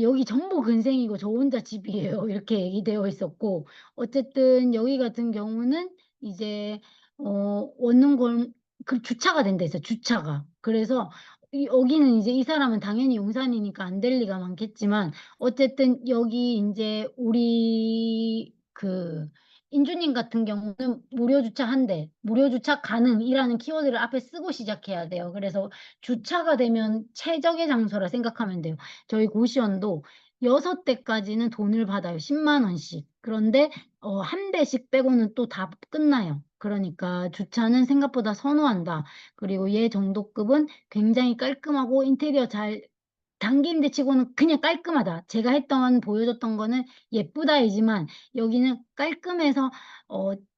여기 전부 근생이고 저 혼자 집이에요. 이렇게 얘기되어 있었고, 어쨌든 여기 같은 경우는 이제, 원룸 그 주차가 된다 했어요. 주차가. 그래서 여기는 이제 이 사람은 당연히 용산이니까 안 될 리가 많겠지만, 어쨌든 여기 이제 우리 인주님 같은 경우는 무료 주차 한 대, 무료 주차 가능이라는 키워드를 앞에 쓰고 시작해야 돼요. 그래서 주차가 되면 최적의 장소라 생각하면 돼요. 저희 고시원도 6대까지는 돈을 받아요. 10만 원씩. 그런데 한 대씩 빼고는 또 다 끝나요. 그러니까 주차는 생각보다 선호한다. 그리고 얘 정도급은 굉장히 깔끔하고 인테리어 잘 당김대 치고는 그냥 깔끔하다. 제가 보여줬던 거는 예쁘다이지만 여기는 깔끔해서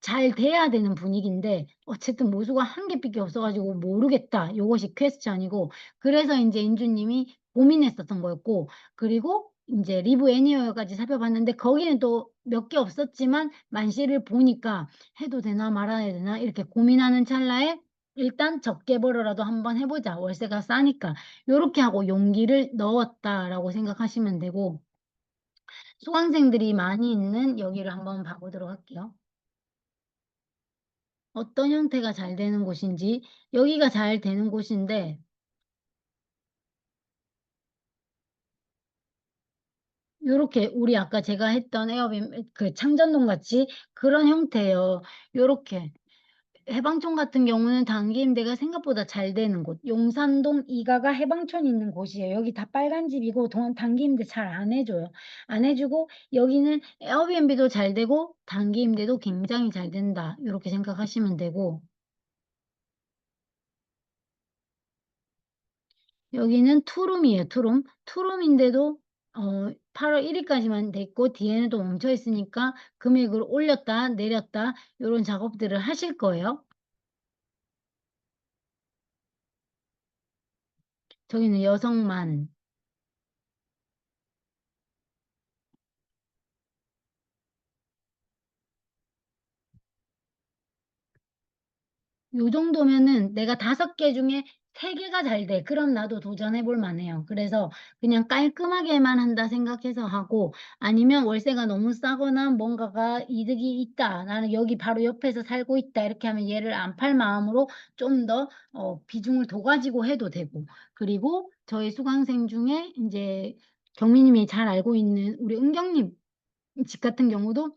잘 돼야 되는 분위기인데 어쨌든 모수가 한 개밖에 없어가지고 모르겠다. 요것이 퀘스천이고 그래서 이제 인주님이 고민했었던 거였고 그리고 이제 리브 애니어까지 살펴봤는데 거기는 또 몇 개 없었지만 만시를 보니까 해도 되나 말아야 되나 이렇게 고민하는 찰나에 일단 적게 벌어라도 한번 해보자. 월세가 싸니까. 요렇게 하고 용기를 넣었다라고 생각하시면 되고 수강생들이 많이 있는 여기를 한번 봐보도록 할게요. 어떤 형태가 잘 되는 곳인지 여기가 잘 되는 곳인데 요렇게 우리 아까 제가 했던 에어비앤비 창전동 같이 그런 형태예요. 요렇게 해방촌 같은 경우는 단기임대가 생각보다 잘 되는 곳. 용산동 이가가 해방촌 있는 곳이에요. 여기 다 빨간 집이고 단기임대 잘 안 해줘요. 안 해주고 여기는 에어비앤비도 잘 되고 단기임대도 굉장히 잘 된다. 이렇게 생각하시면 되고 여기는 투룸이에요. 투룸. 투룸인데도 8월 1일까지만 됐고 뒤에는 또 멈춰 있으니까 금액을 올렸다 내렸다 이런 작업들을 하실 거예요. 저기는 여성만. 요 정도면은 내가 5개 중에 3개가 잘 돼. 그럼 나도 도전해 볼 만해요. 그래서 그냥 깔끔하게만 한다 생각해서 하고 아니면 월세가 너무 싸거나 뭔가가 이득이 있다. 나는 여기 바로 옆에서 살고 있다. 이렇게 하면 얘를 안 팔 마음으로 좀 더 비중을 더 가지고 해도 되고. 그리고 저희 수강생 중에 이제 경미님이 잘 알고 있는 우리 은경님 집 같은 경우도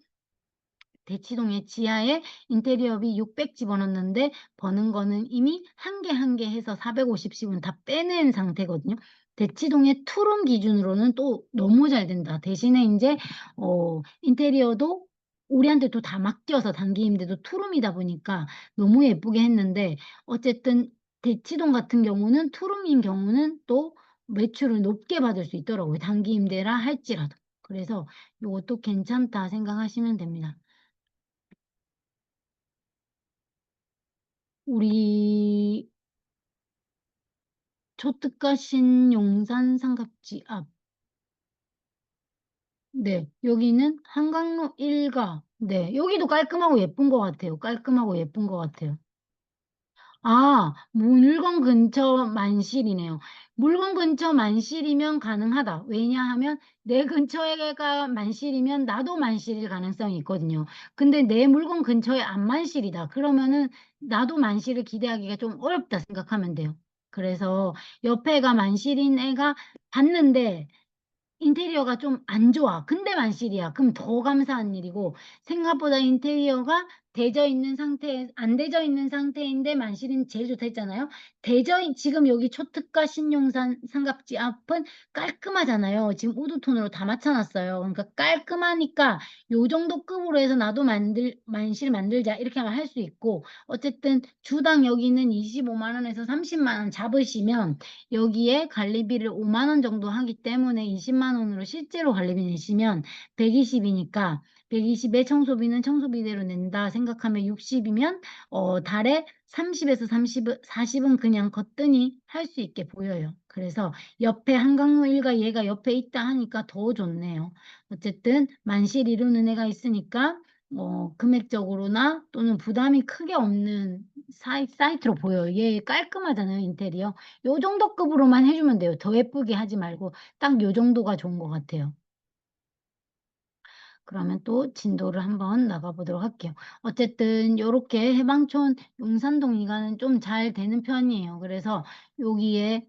대치동에 지하에 인테리어비 600 집어넣었는데 버는 거는 이미 한 개 한 개 해서 450씩은 다 빼낸 상태거든요. 대치동의 투룸 기준으로는 또 너무 잘 된다. 대신에 이제 인테리어도 우리한테 또 다 맡겨서 단기임대도 투룸이다 보니까 너무 예쁘게 했는데 어쨌든 대치동 같은 경우는 투룸인 경우는 또 매출을 높게 받을 수 있더라고요. 단기임대라 할지라도. 그래서 이것도 괜찮다 생각하시면 됩니다. 우리 초특가 신용산 상갑지 앞. 네, 여기는 한강로 1가. 네, 여기도 깔끔하고 예쁜 것 같아요. 깔끔하고 예쁜 것 같아요. 아, 물건 근처 만실이네요. 물건 근처 만실이면 가능하다. 왜냐하면 내 근처에가 만실이면 나도 만실일 가능성이 있거든요. 근데 내 물건 근처에 안 만실이다. 그러면은 나도 만실을 기대하기가 좀 어렵다 생각하면 돼요. 그래서 옆에가 만실인 애가 봤는데 인테리어가 좀 안 좋아. 근데 만실이야. 그럼 더 감사한 일이고 생각보다 인테리어가 안 되져 있는 상태인데 만실은 제일 좋다 했잖아요. 지금 여기 초특가 신용산 상갑지 앞은 깔끔하잖아요. 지금 우드톤으로 다 맞춰놨어요. 그러니까 깔끔하니까 요 정도 급으로 해서 나도 만실 만들자 이렇게 하면 할 수 있고 어쨌든 주당 여기는 25만 원에서 30만 원 잡으시면 여기에 관리비를 5만 원 정도 하기 때문에 20만 원으로 실제로 관리비 내시면 120이니까 120에 청소비는 청소비대로 낸다 생각하면 60이면 달에 30에서 40은 그냥 거뜬히 할 수 있게 보여요. 그래서 옆에 한강로 일가 얘가 옆에 있다 하니까 더 좋네요. 어쨌든 만실 이루는 애가 있으니까 금액적으로나 또는 부담이 크게 없는 사이트로 보여요. 얘 깔끔하잖아요, 인테리어. 요 정도 급으로만 해 주면 돼요. 더 예쁘게 하지 말고 딱 요 정도가 좋은 것 같아요. 그러면 또 진도를 한번 나가 보도록 할게요. 어쨌든 요렇게 해방촌 용산동 이가는 좀 잘 되는 편이에요. 그래서 여기에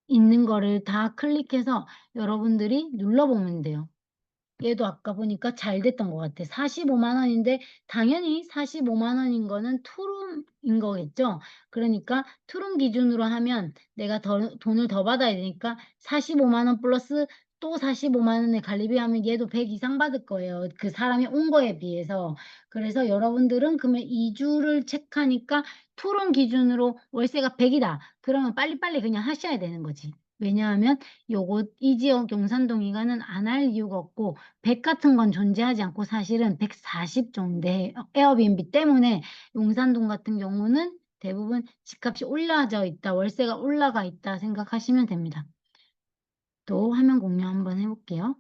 있는 거를 다 클릭해서 여러분들이 눌러보면 돼요. 얘도 아까 보니까 잘 됐던 것 같아. 45만 원인데 당연히 45만 원인 거는 투룸인 거겠죠. 그러니까 투룸 기준으로 하면 내가 돈을 더 받아야 되니까 45만 원 플러스 또 45만 원에 관리비하면 얘도 100 이상 받을 거예요. 그 사람이 온 거에 비해서. 그래서 여러분들은 그러면 2주를 체크하니까 투룸 기준으로 월세가 100이다. 그러면 빨리빨리 그냥 하셔야 되는 거지. 왜냐하면 요곳 이 지역 용산동 이가는 안 할 이유가 없고 100 같은 건 존재하지 않고 사실은 140 정도 해. 에어비앤비 때문에 용산동 같은 경우는 대부분 집값이 올라져 있다, 월세가 올라가 있다 생각하시면 됩니다. 또 화면 공유 한번 해 볼게요.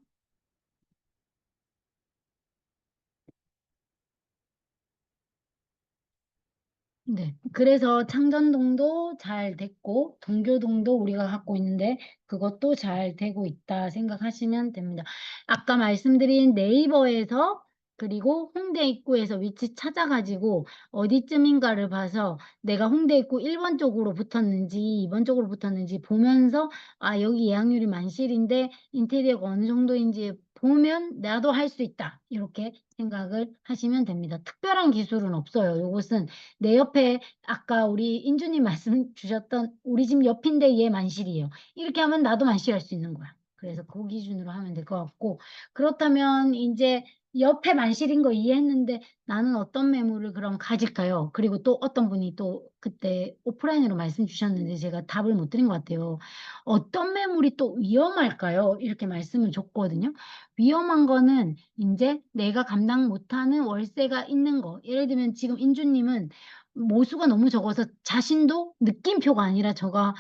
네. 그래서 창전동도 잘 됐고 동교동도 우리가 갖고 있는데 그것도 잘 되고 있다 생각하시면 됩니다. 아까 말씀드린 네이버에서 그리고 홍대 입구에서 위치 찾아 가지고 어디쯤인가를 봐서 내가 홍대 입구 1번 쪽으로 붙었는지 2번 쪽으로 붙었는지 보면서 '아 여기 예약률이 만실인데 인테리어가 어느 정도인지 보면 나도 할 수 있다.' 이렇게 생각을 하시면 됩니다. 특별한 기술은 없어요. 요것은 내 옆에 아까 우리 인주님 말씀 주셨던 "우리 집 옆인데 얘 만실이에요." 이렇게 하면 나도 만실할 수 있는 거야. 그래서 그 기준으로 하면 될 것 같고 그렇다면 인제 옆에 만실인 거 이해했는데 나는 어떤 매물을 그럼 가질까요? 그리고 또 어떤 분이 또 그때 오프라인으로 말씀 주셨는데 제가 답을 못 드린 것 같아요. "어떤 매물이 또 위험할까요?" 이렇게 말씀을 줬거든요. 위험한 거는 인제 내가 감당 못하는 월세가 있는 거. 예를 들면 지금 인주님은 모수가 너무 적어서 자신도 느낌표가 아니라 저가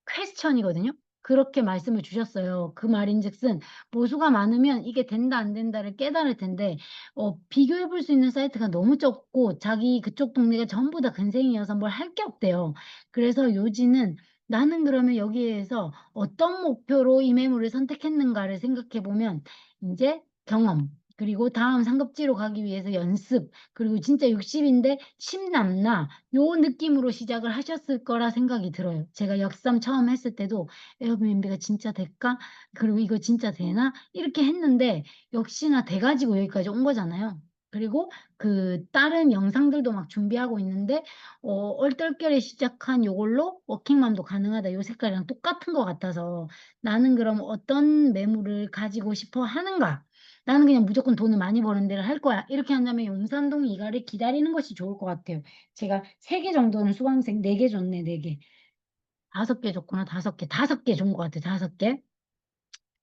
퀘스천이거든요. 그렇게 말씀을 주셨어요. 그 말인즉슨 모수가 많으면 이게 된다 안 된다를 깨달을 텐데 비교해 볼 수 있는 사이트가 너무 적고 자기 그쪽 동네가 전부 다 근생이어서 뭘 할 게 없대요. 그래서 요지는 '나는 그러면 여기에서 어떤 목표로 이 매물을 선택했는가.'를 생각해 보면 인제 경험 그리고 다음 상급지로 가기 위해서 연습 그리고 진짜 60 인데 침 남나 요 느낌으로 시작을 하셨을 거라 생각이 들어요. 제가 역삼 처음 했을 때도 '에어비앤비가 진짜 될까? 그리고 이거 진짜 되나?' 이렇게 했는데 역시나 돼 가지고 여기까지 온 거잖아요. 그리고 그 다른 영상들도 막 준비하고 있는데 얼떨결에 시작한 요걸로 워킹맘도 가능하다 요 색깔이랑 똑같은 것 같아서 '나는 그럼 어떤 매물을 가지고 싶어 하는가? 나는 그냥 무조건 돈을 많이 버는 데를 할 거야.' 이렇게 한다면 용산동 이가를 기다리는 것이 좋을 것 같아요. 제가 3개 정도는 수강생 4개 줬네, 4 개. 5개 줬구나, 5 개. 5개 준 것 같아요, 5 개.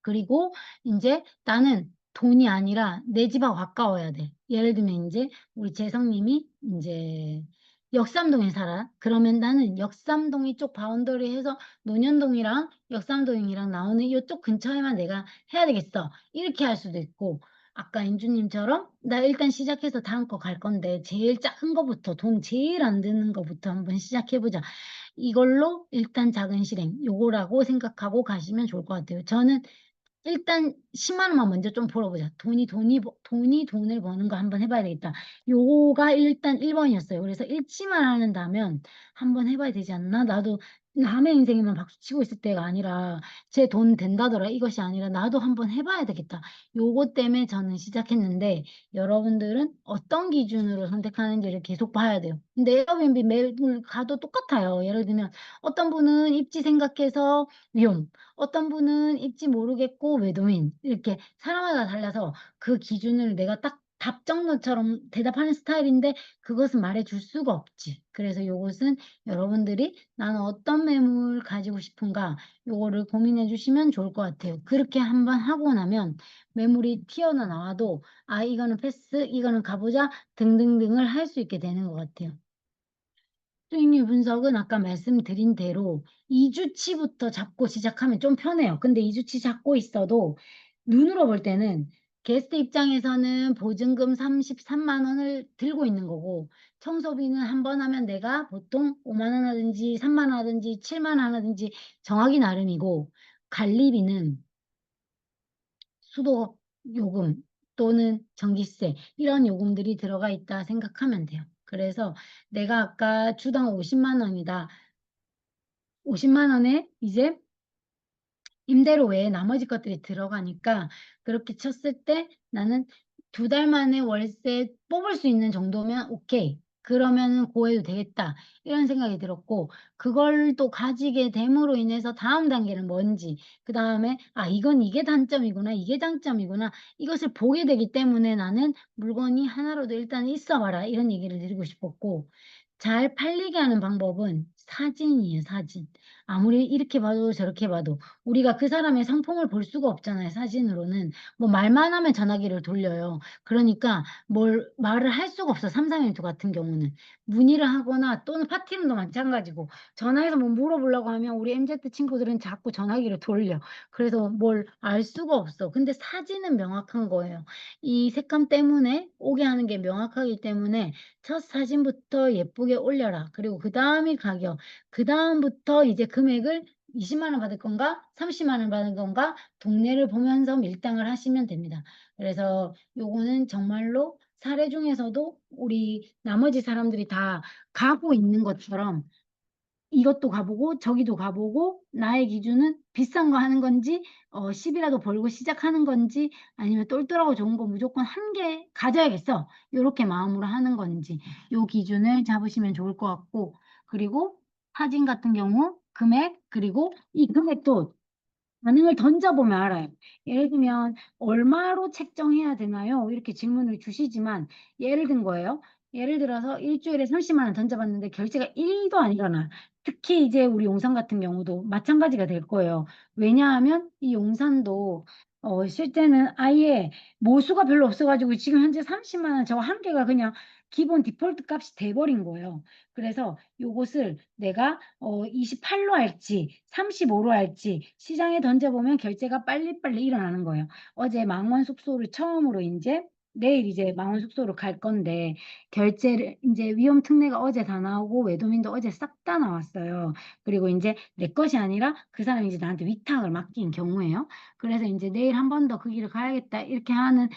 그리고 인제 나는 돈이 아니라 내 집하고 가까워야 돼. 예를 들면 인제 우리 재성 님이 인제 역삼동에 살아. 그러면 나는 역삼동 이쪽 바운더리 해서 논현동이랑 역삼동이랑 나오는 요쪽 근처에만 내가 해야 되겠어. 이렇게 할 수도 있고 아까 인주 님처럼 '나 일단 시작해서 다음 거 갈 건데 제일 작은 거부터 돈 제일 안 드는 거부터 한번 시작해 보자.' 이걸로 일단 작은 실행 요거라고 생각하고 가시면 좋을 것 같아요. 저는 일단 10만 원만 먼저 좀 벌어보자. 돈이 돈을 버는 거 한번 해 봐야 되겠다. 요거가 일단 1 번이었어요. 그래서 일치만 한다면 '한번 해 봐야 되지 않나? 나도 남의 인생에만 박수치고 있을 때가 아니라 제 돈 된다더라.' 이것이 아니라 '나도 한번 해 봐야 되겠다.' 요것 때문에 저는 시작했는데 여러분들은 어떤 기준으로 선택하는지를 계속 봐야 돼요. 근데 에어비앤비 매물 가도 똑같아요. 예를 들면 어떤 분은 입지 생각해서 위험 어떤 분은 입지 모르겠고 외도인 이렇게 사람마다 달라서 그 기준을 내가 딱 답정너처럼 대답하는 스타일인데 그것은 말해 줄 수가 없지. 그래서 요것은 여러분들이 '나는 어떤 매물 가지고 싶은가.' 요거를 고민해 주시면 좋을 것 같아요. 그렇게 한번 하고 나면 매물이 튀어나와도 '아 이거는 패스. 이거는 가 보자.' 등등등을 할 수 있게 되는 것 같아요. 수익률 분석은 아까 말씀드린 대로 2 주치부터 잡고 시작하면 좀 편해요. 근데 2 주치 잡고 있어도 눈으로 볼 때는 게스트 입장에서는 보증금 33만 원을 들고 있는 거고, 청소비는 한 번 하면 내가 보통 5만 원 하든지 3만 원 하든지 7만 원 하든지 정하기 나름이고, 관리비는 수도 요금 또는 전기세 이런 요금들이 들어가 있다 생각하면 돼요. 그래서 내가 아까 주당 50만 원이다. 50만 원에 이제 임대료 외에 나머지 것들이 들어가니까 그렇게 쳤을 때 나는 2달 만에 월세 뽑을 수 있는 정도면 오케이. 그러면은 고해도 되겠다. 이런 생각이 들었고, 그걸 또 가지게 됨으로 인해서 다음 단계는 뭔지, 그 다음에, 아, 이건 이게 단점이구나, 이게 장점이구나, 이것을 보게 되기 때문에 나는 물건이 하나로도 일단 있어 봐라. 이런 얘기를 드리고 싶었고, 잘 팔리게 하는 방법은 사진이에요, 사진. 아무리 이렇게 봐도 저렇게 봐도 우리가 그 사람의 성품을 볼 수가 없잖아요, 사진으로는. 뭐 말만 하면 전화기를 돌려요. 그러니까 뭘 말을 할 수가 없어, 삼삼일두 같은 경우는. 문의를 하거나 또는 파티룸도 마찬가지고 전화해서 뭐 물어보려고 하면 우리 MZ 친구들은 자꾸 전화기를 돌려. 그래서 뭘 알 수가 없어. 근데 사진은 명확한 거예요. 이 색감 때문에 오게 하는 게 명확하기 때문에 첫 사진부터 예쁘게 올려라. 그리고 그 다음이 가격. 그 다음부터 이제 금액을 20만 원 받을 건가? 30만 원 받을 건가? 동네를 보면서 밀당을 하시면 됩니다. 그래서 요거는 정말로 사례 중에서도 우리 나머지 사람들이 다 가고 있는 것처럼 이것도 가보고 저기도 가보고 나의 기준은 비싼 거 하는 건지 10이라도 벌고 시작하는 건지 아니면 똘똘하고 좋은 거 무조건 한 개 가져야겠어. 요렇게 마음으로 하는 건지 요 기준을 잡으시면 좋을 것 같고, 그리고 사진 같은 경우 금액, 그리고 이 금액도 반응을 던져보면 알아요. 예를 들면 얼마로 책정해야 되나요? 이렇게 질문을 주시지만 예를 든 거예요. 예를 들어서 일주일에 30만 원 던져봤는데 결제가 1도 안 일어나. 특히 이제 우리 용산 같은 경우도 마찬가지가 될 거예요. 왜냐하면 이 용산도 실제는 아예 모수가 별로 없어가지고 지금 현재 30만 원 저거 한 개가 그냥 기본 디폴트 값이 돼버린 거예요. 그래서 요것을 내가 28로 할지 35로 할지 시장에 던져보면 결제가 빨리빨리 일어나는 거예요. 어제 망원 숙소를 처음으로 이제 내일 이제 망원 숙소로 갈 건데 결제를 이제 위험 특례가 어제 다 나오고 외도민도 어제 싹 다 나왔어요. 그리고 이제 내 것이 아니라 그 사람이 이제 나한테 위탁을 맡긴 경우예요. 그래서 이제 내일 한 번 더 그 길을 가야겠다 이렇게 하는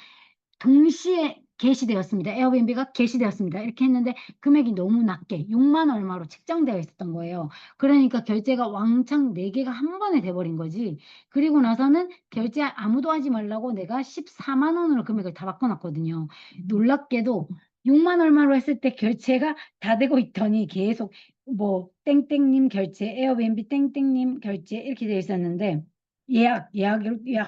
동시에 게시되었습니다. 에어비앤비가 게시되었습니다. 이렇게 했는데 금액이 너무 낮게 6만 얼마로 책정되어 있었던 거예요. 그러니까 결제가 왕창 4개가 한 번에 돼버린 거지. 그리고 나서는 결제 아무도 하지 말라고 내가 14만 원으로 금액을 다 바꿔놨거든요. 놀랍게도 6만 얼마로 했을 때 결제가 다 되고 있더니 계속 뭐 땡땡님 결제, 에어비앤비 땡땡님 결제 이렇게 되어 있었는데 예약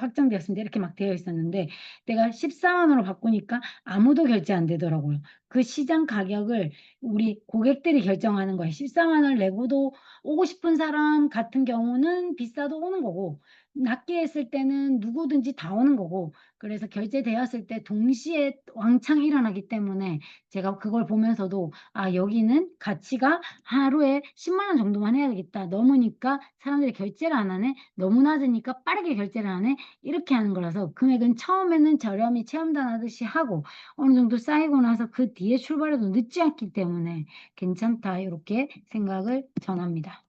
확정되었습니다. 이렇게 막 되어 있었는데 내가 14만 원으로 바꾸니까 아무도 결제 안 되더라고요. 그 시장 가격을 우리 고객들이 결정하는 거예요. 14만 원을 내고도 오고 싶은 사람 같은 경우는 비싸도 오는 거고, 낮게 했을 때는 누구든지 다 오는 거고, 그래서 결제되었을 때 동시에 왕창 일어나기 때문에 제가 그걸 보면서도 아, 여기는 가치가 하루에 10만 원 정도만 해야 되겠다. 넘으니까 사람들이 결제를 안 하네. 너무 낮으니까 빠르게 결제를 하네. 이렇게 하는 거라서 금액은 처음에는 저렴이 체험단 하듯이 하고 어느 정도 쌓이고 나서 그 뒤에 출발해도 늦지 않기 때문에 괜찮다. 이렇게 생각을 전합니다.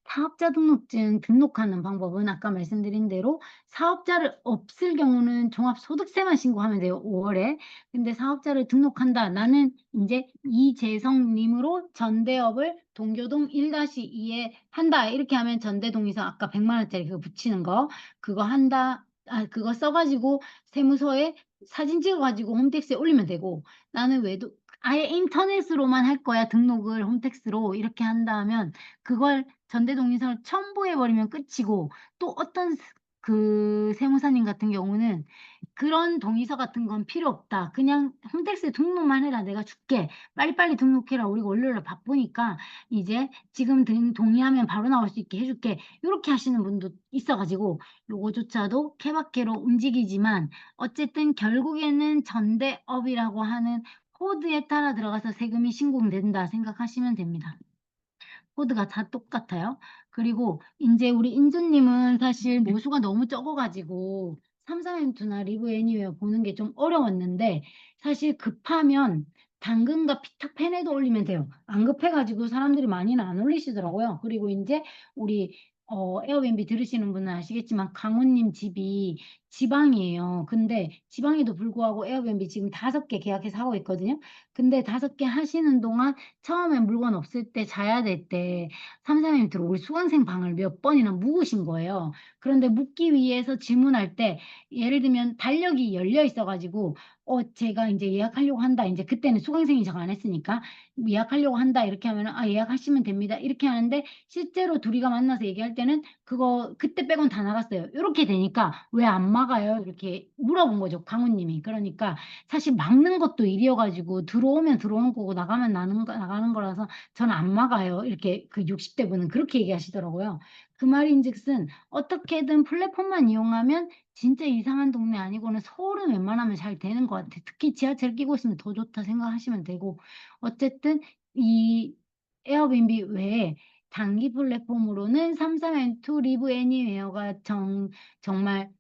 사업자 등록증 등록하는 방법은 아까 말씀드린 대로 사업자를 없을 경우는 종합소득세만 신고하면 돼요. 5월에. 근데 사업자를 등록한다. 나는 이제 이재성님으로 전대업을 동교동 1-2에 한다. 이렇게 하면 전대동에서 아까 100만 원짜리 그거 붙이는 거 그거 한다. 아, 그거 써가지고 세무서에 사진 찍어가지고 홈택스에 올리면 되고, 나는 외도 아예 인터넷으로만 할 거야. 등록을 홈택스로 이렇게 한다면 그걸 전대동의서를 첨부해버리면 끝이고, 또 어떤 그 세무사님 같은 경우는 그런 동의서 같은 건 필요 없다. 그냥 홈택스에 등록만 해라. 내가 줄게. 빨리빨리 등록해라. 우리가 월요일에 바쁘니까 이제 지금 동의하면 바로 나올 수 있게 해줄게. 이렇게 하시는 분도 있어가지고 요거조차도 케바케로 움직이지만 어쨌든 결국에는 전대업이라고 하는 코드에 따라 들어가서 세금이 신고된다 생각하시면 됩니다. 코드가 다 똑같아요. 그리고 이제 우리 인주님은 사실 모수가 너무 적어가지고 삼삼엠투나 리브 애니웨어 보는 게 좀 어려웠는데 사실 급하면 당근과 피터팬에도 올리면 돼요. 안 급해가지고 사람들이 많이는 안 올리시더라고요. 그리고 이제 우리 에어비앤비 들으시는 분은 아시겠지만 강훈님 집이 지방이에요. 근데 지방에도 불구하고 에어비앤비 지금 5개 계약해서 하고 있거든요. 근데 5개 하시는 동안 처음에 물건 없을 때 자야 될 때 삼삼엠투로 우리 수강생 방을 몇 번이나 묵으신 거예요. 그런데 묵기 위해서 질문할 때 예를 들면 달력이 열려 있어가지고 제가 이제 예약하려고 한다. 이제 그때는 수강생이 정 안 했으니까 예약하려고 한다. 이렇게 하면 예약하시면 됩니다. 이렇게 하는데 실제로 둘이가 만나서 얘기할 때는 그거 그때 빼곤 다 나갔어요. 이렇게 되니까 왜 안 막아요? 이렇게 물어본 거죠. 강우님이. 그러니까 사실 막는 것도 일이어가지고 들어오면 들어오는 거고 나가면 나가는 거라서 저는 안 막아요. 이렇게 그 60대 분은 그렇게 얘기하시더라고요. 그 말인즉슨 어떻게든 플랫폼만 이용하면 진짜 이상한 동네 아니고는 서울은 웬만하면 잘 되는 것 같아. 특히 지하철 끼고 있으면 더 좋다 생각하시면 되고. 어쨌든 이 에어비앤비 외에 단기 플랫폼으로는 삼삼앤투 리브 애니웨어가 정말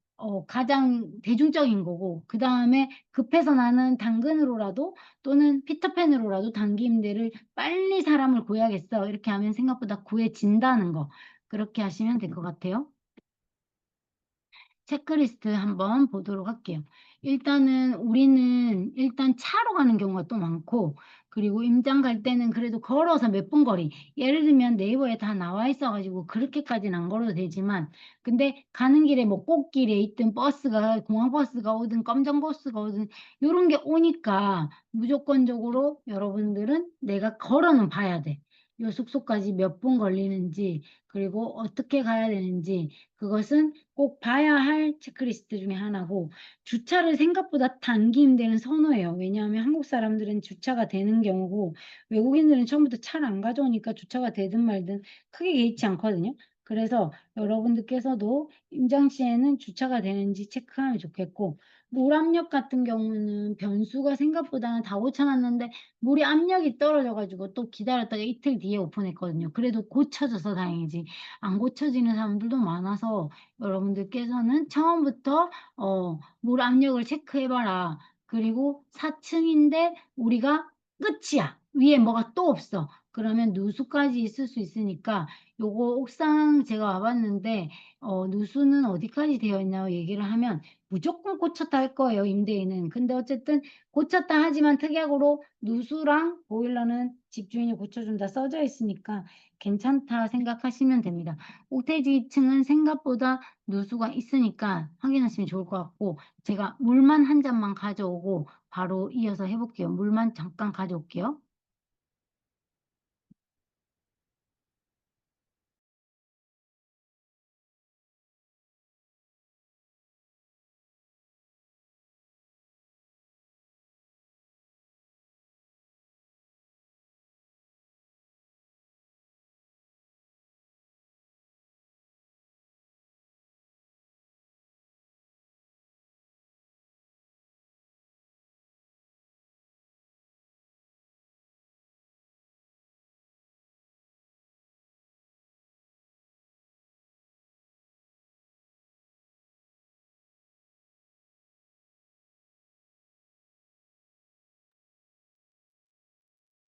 가장 대중적인 거고, 그 다음에 급해서 나는 당근으로라도 또는 피터팬으로라도 단기 임대를 빨리 사람을 구해야겠어. 이렇게 하면 생각보다 구해진다는 거. 그렇게 하시면 될 것 같아요. 체크리스트 한번 보도록 할게요. 일단은 우리는 일단 차로 가는 경우가 또 많고, 그리고 임장 갈 때는 그래도 걸어서 몇 분 거리. 예를 들면 네이버에 다 나와 있어가지고 그렇게까지는 안 걸어도 되지만, 근데 가는 길에 뭐 꽃길에 있든 버스가, 공항버스가 오든 검정버스가 오든 이런 게 오니까 무조건적으로 여러분들은 내가 걸어는 봐야 돼. 요 숙소까지 몇 분 걸리는지, 그리고 어떻게 가야 되는지, 그것은 꼭 봐야 할 체크리스트 중에 하나고, 주차를 생각보다 단기 임대는 선호해요. 왜냐하면 한국 사람들은 주차가 되는 경우고 외국인들은 처음부터 차를 안 가져오니까 주차가 되든 말든 크게 개의치 않거든요. 그래서 여러분들께서도 임장 시에는 주차가 되는지 체크하면 좋겠고, 물 압력 같은 경우는 변수가 생각보다는 다 고쳐놨는데 물이 압력이 떨어져가지고 또 기다렸다가 이틀 뒤에 오픈했거든요. 그래도 고쳐져서 다행이지. 안 고쳐지는 사람들도 많아서 여러분들께서는 처음부터 물 압력을 체크해봐라. 그리고 4층인데 우리가 끝이야. 위에 뭐가 또 없어. 그러면 누수까지 있을 수 있으니까 요거 옥상 제가 와봤는데 누수는 어디까지 되어 있나요? 얘기를 하면 무조건 고쳤다 할 거예요. 임대인은. 근데 어쨌든 고쳤다 하지만 특약으로 누수랑 보일러는 집주인이 고쳐준다 써져 있으니까 괜찮다 생각하시면 됩니다. 옥테이지 2층은 생각보다 누수가 있으니까 확인하시면 좋을 것 같고, 제가 물만 한 잔만 가져오고 바로 이어서 해볼게요. 물만 잠깐 가져올게요.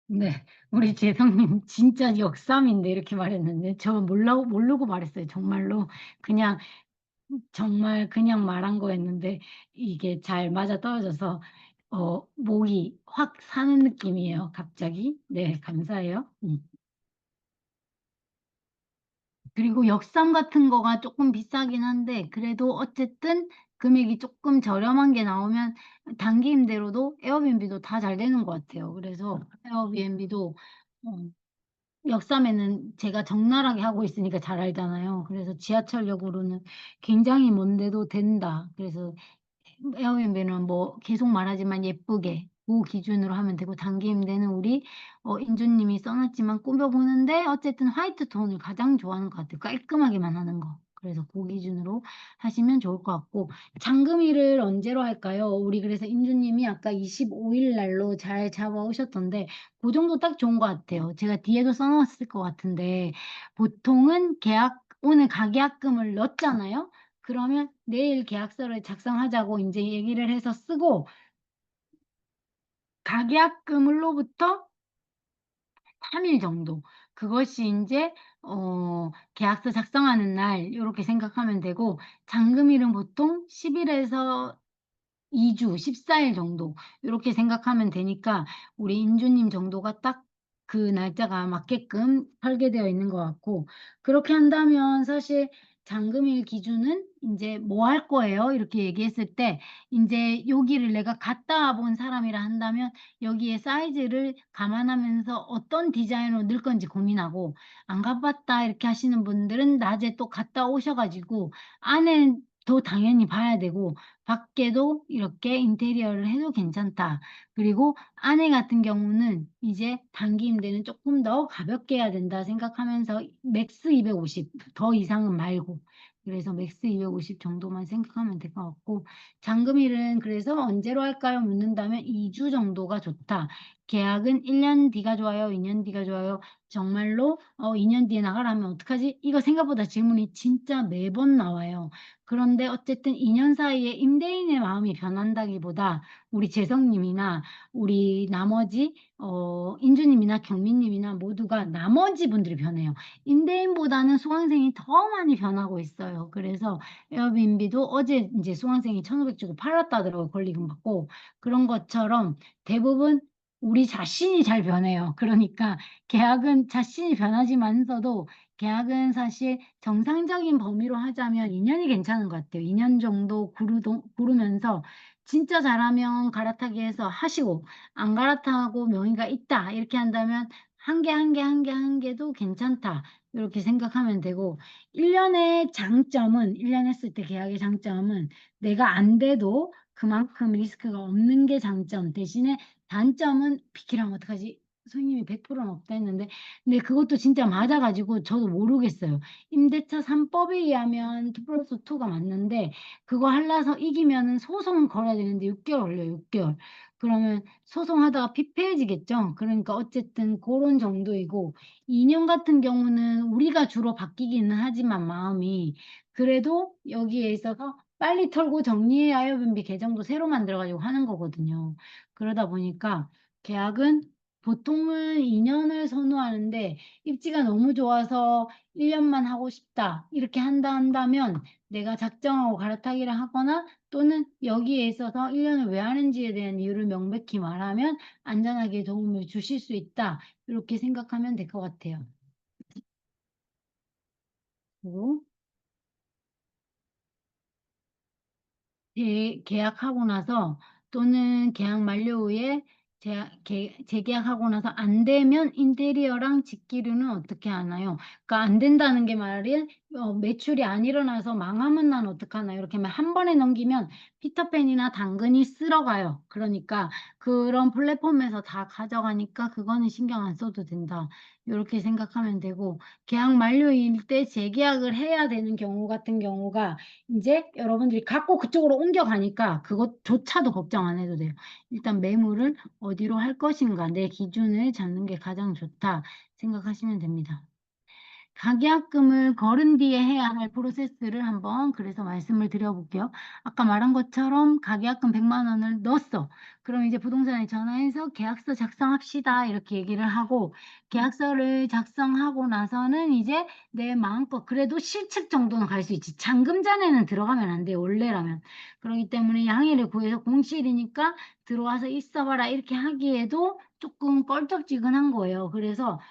네, 우리 재성님 진짜 역삼인데 이렇게 말했는데 저 모르고 말했어요. 정말로 그냥 정말 그냥 말한 거였는데 이게 잘 맞아 떨어져서 목이 확 사는 느낌이에요. 갑자기. 네, 감사해요. 그리고 역삼 같은 거가 조금 비싸긴 한데 그래도 어쨌든 금액이 조금 저렴한 게 나오면 단기 임대로도 에어비앤비도 다 잘 되는 것 같아요. 그래서 에어비앤비도 역삼에는 제가 적나라하게 하고 있으니까 잘 알잖아요. 그래서 지하철역으로는 굉장히 먼데도 된다. 그래서 에어비앤비는 뭐 계속 말하지만 예쁘게 그 기준으로 하면 되고, 단기 임대는 우리 인주님이 써놨지만 꾸며보는데 어쨌든 화이트 톤을 가장 좋아하는 것 같아요. 깔끔하게만 하는 거. 그래서 그 기준으로 하시면 좋을 것 같고, 잔금일을 언제로 할까요? 우리 그래서 인주님이 아까 25일 날로 잘 잡아오셨던데 그 정도 딱 좋은 것 같아요. 제가 뒤에도 써놨을 것 같은데 보통은 오늘 가계약금을 넣었잖아요. 그러면 내일 계약서를 작성하자고 이제 얘기를 해서 쓰고 가계약금으로부터 3일 정도. 그것이 이제 계약서 작성하는 날 이렇게 생각하면 되고 잔금일은 보통 10일에서 2주, 14일 정도 이렇게 생각하면 되니까 우리 인주님 정도가 딱 그 날짜가 맞게끔 설계되어 있는 것 같고 그렇게 한다면 사실 잔금일 기준은 이제 뭐 할 거예요? 이렇게 얘기했을 때 이제 여기를 내가 갔다 본 사람이라 한다면 여기에 사이즈를 감안하면서 어떤 디자인으로 넣을 건지 고민하고 안 가봤다 이렇게 하시는 분들은 낮에 또 갔다 오셔가지고 안에도 당연히 봐야 되고 밖에도 이렇게 인테리어를 해도 괜찮다. 그리고 안에 같은 경우는 이제 단기 임대는 조금 더 가볍게 해야 된다 생각하면서 맥스 250, 더 이상은 말고. 그래서 맥스 250 정도만 생각하면 될 것 같고 잔금일은 그래서 언제로 할까요? 묻는다면 2주 정도가 좋다. 계약은 1년 뒤가 좋아요? 2년 뒤가 좋아요? 정말로 2년 뒤에 나가라면 어떡하지? 이거 생각보다 질문이 진짜 매번 나와요. 그런데 어쨌든 2년 사이에 임대인의 마음이 변한다기보다 우리 재성님이나 우리 나머지 인주님이나 경민님이나 모두가 나머지 분들이 변해요. 임대인보다는 수강생이 더 많이 변하고 있어요. 그래서 에어비앤비도 어제 이제 수강생이 1,500 주고 팔았다더라고요. 권리금 받고. 그런 것처럼 대부분 우리 자신이 잘 변해요. 그러니까 계약은 자신이 변하지만서도 계약은 사실 정상적인 범위로 하자면 2년이 괜찮은 것 같아요. 2년 정도 구르면서 진짜 잘하면 갈아타기 해서 하시고 안 갈아타고 명의가 있다 이렇게 한다면 한 개 한 개 한 개 한 개도 괜찮다 이렇게 생각하면 되고 1년의 장점은 1년 했을 때 계약의 장점은 내가 안 돼도 그만큼 리스크가 없는 게 장점 대신에 단점은 비키라면 어떡하지? 손님이 100%는 없다 했는데 근데 그것도 진짜 맞아가지고 저도 모르겠어요. 임대차 3법에 의하면 2+2가 맞는데 그거 할라서 이기면은 소송 걸어야 되는데 6개월 걸려요. 6개월. 그러면 소송하다가 피폐해지겠죠. 그러니까 어쨌든 그런 정도이고 2년 같은 경우는 우리가 주로 바뀌기는 하지만 마음이 그래도 여기에 있어서 빨리 털고 정리해 아이어비앤비 계정도 새로 만들어가지고 하는 거거든요. 그러다 보니까 계약은 보통은 2년을 선호하는데 입지가 너무 좋아서 1년만 하고 싶다. 이렇게 한다면 내가 작정하고 갈아타기를 하거나 또는 여기에 있어서 1년을 왜 하는지에 대한 이유를 명백히 말하면 안전하게 도움을 주실 수 있다. 이렇게 생각하면 될 것 같아요. 그리고 계약하고 나서 또는 계약 만료 후에 재계약하고 나서 안 되면 인테리어랑 집기류는 어떻게 하나요? 그러니까 안 된다는 게 말이 매출이 안 일어나서 망하면 난 어떡하나요? 이렇게 한 번에 넘기면 피터팬이나 당근이 쓸어가요. 그러니까 그런 플랫폼에서 다 가져가니까 그거는 신경 안 써도 된다. 이렇게 생각하면 되고 계약 만료일 때 재계약을 해야 되는 경우 같은 경우가 이제 여러분들이 갖고 그쪽으로 옮겨가니까 그것조차도 걱정 안 해도 돼요. 일단 매물을 어디로 할 것인가 내 기준을 잡는 게 가장 좋다 생각하시면 됩니다. 가계약금을 거른 뒤에 해야 할 프로세스를 한번 그래서 말씀을 드려볼게요. 아까 말한 것처럼 가계약금 100만 원을 넣었어. 그럼 이제 부동산에 전화해서 계약서 작성합시다 이렇게 얘기를 하고 계약서를 작성하고 나서는 이제 내 마음껏 그래도 실측 정도는 갈 수 있지. 잔금 전에는 들어가면 안 돼요. 원래라면. 그렇기 때문에 양해를 구해서 공실이니까 들어와서 있어봐라 이렇게 하기에도 조금 껄쩍지근한 거예요. 그래서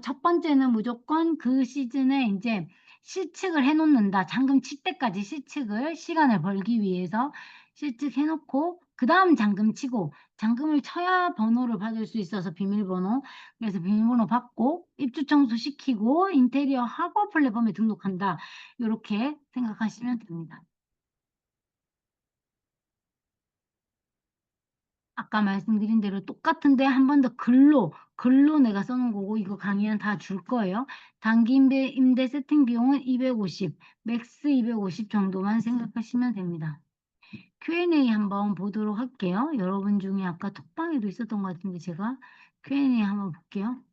첫 번째는 무조건 그 시즌에 이제 실측을 해놓는다. 잔금 칠 때까지 실측을 시간을 벌기 위해서 실측해놓고 그 다음 잔금 치고 잔금을 쳐야 번호를 받을 수 있어서 비밀번호. 그래서 비밀번호 받고 입주 청소 시키고 인테리어 하고 플랫폼에 등록한다. 이렇게 생각하시면 됩니다. 아까 말씀드린 대로 똑같은데 한 번 더 글로 내가 써놓은 거고 이거 강의는 다 줄 거예요. 단기 임대 세팅 비용은 250, 맥스 250 정도만 생각하시면 됩니다. Q&A 한번 보도록 할게요. 여러분 중에 아까 톡방에도 있었던 것 같은데 제가 Q&A 한번 볼게요.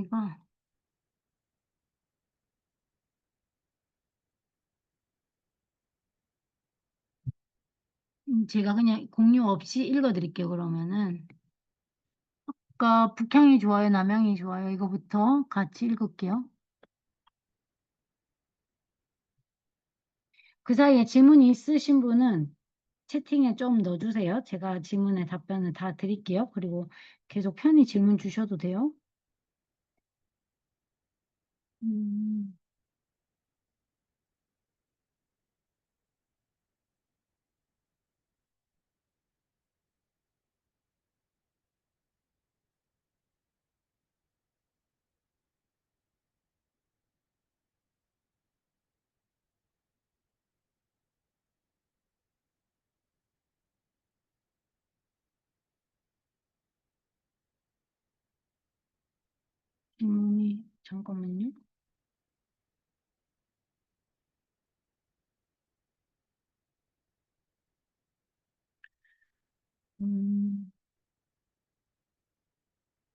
여기가 제가 그냥 공유 없이 읽어드릴게요. 그러면은 아까 북향이 좋아요, 남향이 좋아요. 이거부터 같이 읽을게요. 그 사이에 질문이 있으신 분은 채팅에 좀 넣어주세요. 제가 질문에 답변을 다 드릴게요. 그리고 계속 편히 질문 주셔도 돼요. 음, 질문이 잠깐만요. 음,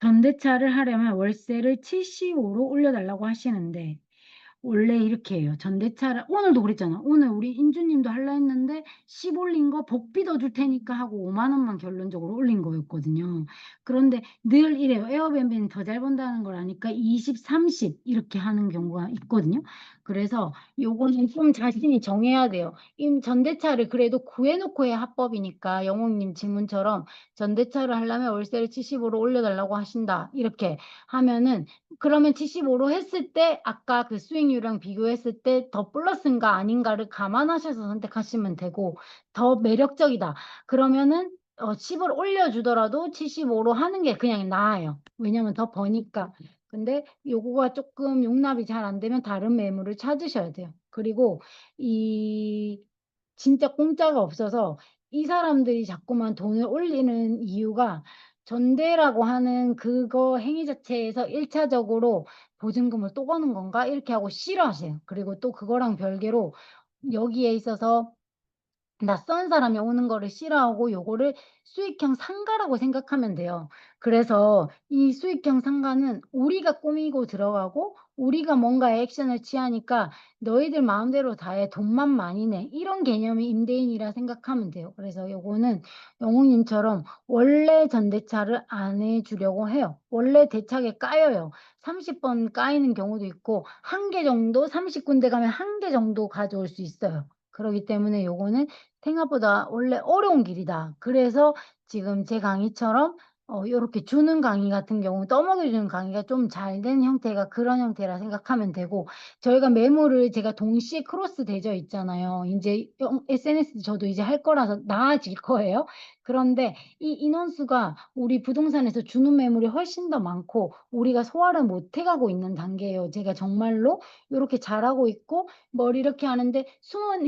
전대차를 하려면 월세를 75로 올려달라고 하시는데 원래 이렇게 해요. 전대차를 오늘도 그랬잖아. 오늘 우리 인주님도 할라 했는데 10 올린 거 복비 더 줄 테니까 하고 5만 원만 결론적으로 올린 거였거든요. 그런데 늘 이래요. 에어비앤비는 더 잘 번다는 걸 아니까 20, 30 이렇게 하는 경우가 있거든요. 그래서 요거는 좀 자신이 정해야 돼요. 이 전대차를 그래도 구해놓고 해야 합법이니까 영웅님 질문처럼 전대차를 하려면 월세를 75로 올려달라고 하신다. 이렇게 하면은 그러면 75로 했을 때 아까 그 수익률이랑 비교했을 때 더 플러스인가 아닌가를 감안하셔서 선택하시면 되고 더 매력적이다. 그러면은 10을 올려주더라도 75로 하는 게 그냥 나아요. 왜냐면 더 버니까. 근데 요거가 조금 용납이 잘 안 되면 다른 매물을 찾으셔야 돼요. 그리고 이 진짜 공짜가 없어서 이 사람들이 자꾸만 돈을 올리는 이유가 전대라고 하는 그거 행위 자체에서 1차적으로 보증금을 또 거는 건가? 이렇게 하고 싫어하세요. 그리고 또 그거랑 별개로 여기에 있어서 낯선 사람이 오는 거를 싫어하고 요거를 수익형 상가라고 생각하면 돼요. 그래서 이 수익형 상가는 우리가 꾸미고 들어가고 우리가 뭔가 액션을 취하니까 너희들 마음대로 다 해. 돈만 많이 내. 이런 개념이 임대인이라 생각하면 돼요. 그래서 요거는 영웅님처럼 원래 전대차를 안 해주려고 해요. 원래 대차게 까여요. 30번 까이는 경우도 있고 한 개 정도 30군데 가면 한 개 정도 가져올 수 있어요. 그렇기 때문에 요거는 생각보다 원래 어려운 길이다. 그래서 지금 제 강의처럼 요렇게 주는 강의 같은 경우 떠먹여주는 강의가 좀 잘 된 형태가 그런 형태라 생각하면 되고 저희가 메모를 제가 동시에 크로스 되어 있잖아요. 이제 SNS 저도 이제 할 거라서 나아질 거예요. 그런데 이 인원수가 우리 부동산에서 주는 매물이 훨씬 더 많고 우리가 소화를 못 해가고 있는 단계예요. 제가 정말로 이렇게 잘하고 있고 뭘 이렇게 하는데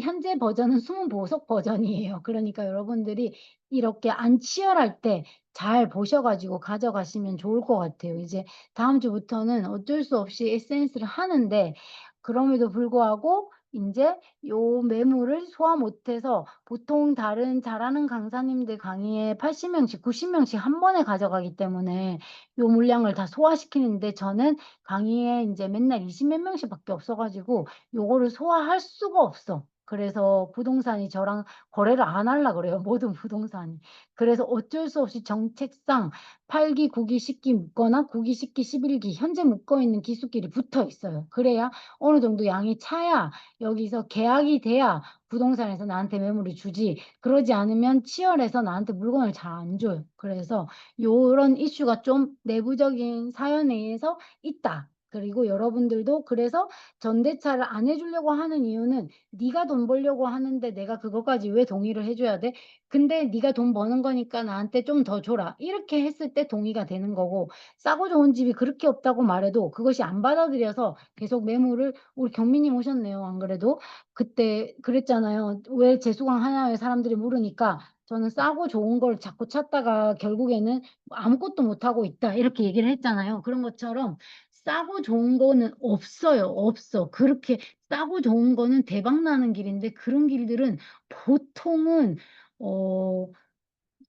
현재 버전은 숨은 보석 버전이에요. 그러니까 여러분들이 이렇게 안 치열할 때 잘 보셔가지고 가져가시면 좋을 것 같아요. 이제 다음 주부터는 어쩔 수 없이 SNS를 하는데 그럼에도 불구하고 이제 요 매물을 소화 못해서 보통 다른 잘하는 강사님들 강의에 80명씩, 90명씩 한 번에 가져가기 때문에 요 물량을 다 소화시키는데 저는 강의에 이제 맨날 20몇 명씩밖에 없어가지고 요거를 소화할 수가 없어. 그래서 부동산이 저랑 거래를 안 하려 그래요. 모든 부동산이. 그래서 어쩔 수 없이 정책상 8기, 9기, 10기 묶거나 9기, 10기, 11기 현재 묶어 있는 기수끼리 붙어 있어요. 그래야 어느 정도 양이 차야 여기서 계약이 돼야 부동산에서 나한테 매물을 주지. 그러지 않으면 치열해서 나한테 물건을 잘 안 줘요. 그래서 요런 이슈가 좀 내부적인 사연에서 있다. 그리고 여러분들도 그래서 전대차를 안 해주려고 하는 이유는 네가 돈 벌려고 하는데 내가 그것까지 왜 동의를 해줘야 돼? 근데 네가 돈 버는 거니까 나한테 좀 더 줘라. 이렇게 했을 때 동의가 되는 거고 싸고 좋은 집이 그렇게 없다고 말해도 그것이 안 받아들여서 계속 매물을 우리 경민님 오셨네요. 안 그래도 그때 그랬잖아요. 왜 재수강 하나요? 사람들이 물으니까 저는 싸고 좋은 걸 자꾸 찾다가 결국에는 아무것도 못하고 있다. 이렇게 얘기를 했잖아요. 그런 것처럼 싸고 좋은 거는 없어요. 없어. 그렇게 싸고 좋은 거는 대박 나는 길인데 그런 길들은 보통은 어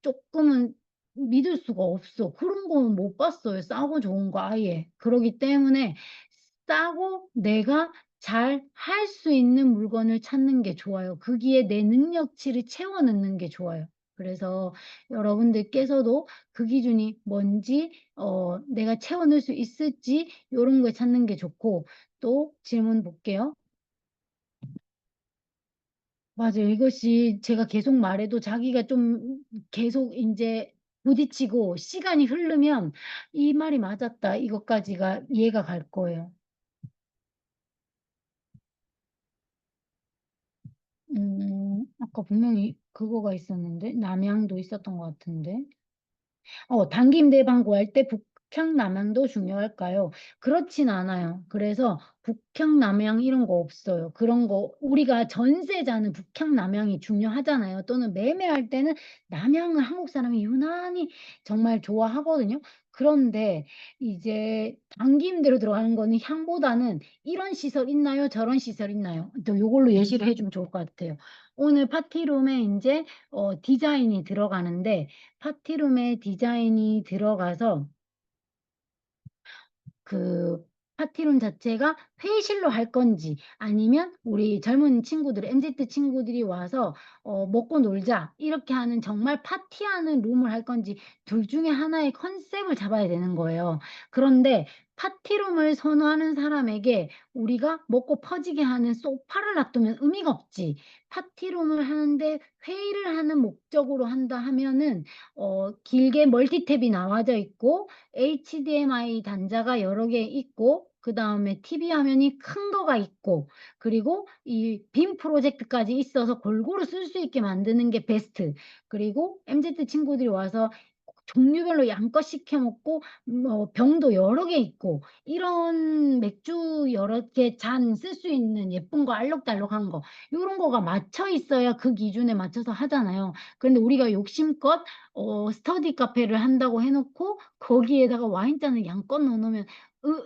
조금은 믿을 수가 없어. 그런 거는 못 봤어요, 싸고 좋은 거 아예. 그러기 때문에 싸고 내가 잘 할 수 있는 물건을 찾는 게 좋아요. 거기에 내 능력치를 채워 넣는 게 좋아요. 그래서 여러분들께서도 그 기준이 뭔지 내가 채워 넣을 수 있을지 요런 걸 찾는 게 좋고, 또 질문 볼게요. 맞아요. 이것이 제가 계속 말해도 자기가 좀 계속 인제 부딪히고 시간이 흐르면 '이 말이 맞았다.' 이것까지가 이해가 갈 거예요. 아까 분명히 그거가 있었는데 남양도 있었던 것 같은데. 단기임대 구할 때 북향 남향도 중요할까요? 그렇진 않아요. 그래서 북향 남향 이런 거 없어요. 그런 거 우리가 전세자는 북향 남향이 중요하잖아요. 또는 매매할 때는 남향을 한국 사람이 유난히 정말 좋아하거든요. 그런데 이제 단기임대로 들어가는 거는 향보다는 "이런 시설 있나요? 저런 시설 있나요?" 또 요걸로 예시를 해 주면 좋을 것 같아요. 오늘 파티룸에 인제 디자인이 들어가는데, 파티룸에 디자인이 들어가서 그 파티룸 자체가 회의실로 할 건지, 아니면 우리 젊은 친구들 MZ 친구들이 와서 "먹고 놀자." 이렇게 하는 정말 파티하는 룸을 할 건지, 둘 중에 하나의 컨셉을 잡아야 되는 거예요. 그런데 파티룸을 선호하는 사람에게 우리가 먹고 퍼지게 하는 소파를 놔두면 의미가 없지. 파티룸을 하는데 회의를 하는 목적으로 한다 하면은 길게 멀티탭이 나와져 있고 HDMI 단자가 여러 개 있고, 그다음에 TV 화면이 큰 거가 있고, 그리고 이 빔 프로젝트까지 있어서 골고루 쓸 수 있게 만드는 게 베스트. 그리고 MZ 친구들이 와서 종류별로 양껏 시켜 먹고 병도 여러 개 있고, 이런 맥주 여러 개 잔 쓸 수 있는 예쁜 거 알록달록한 거, 요런 거가 맞춰 있어야 그 기준에 맞춰서 하잖아요. 그런데 우리가 욕심껏 스터디 카페를 한다고 해 놓고 거기에다가 와인잔을 양껏 넣어 놓으면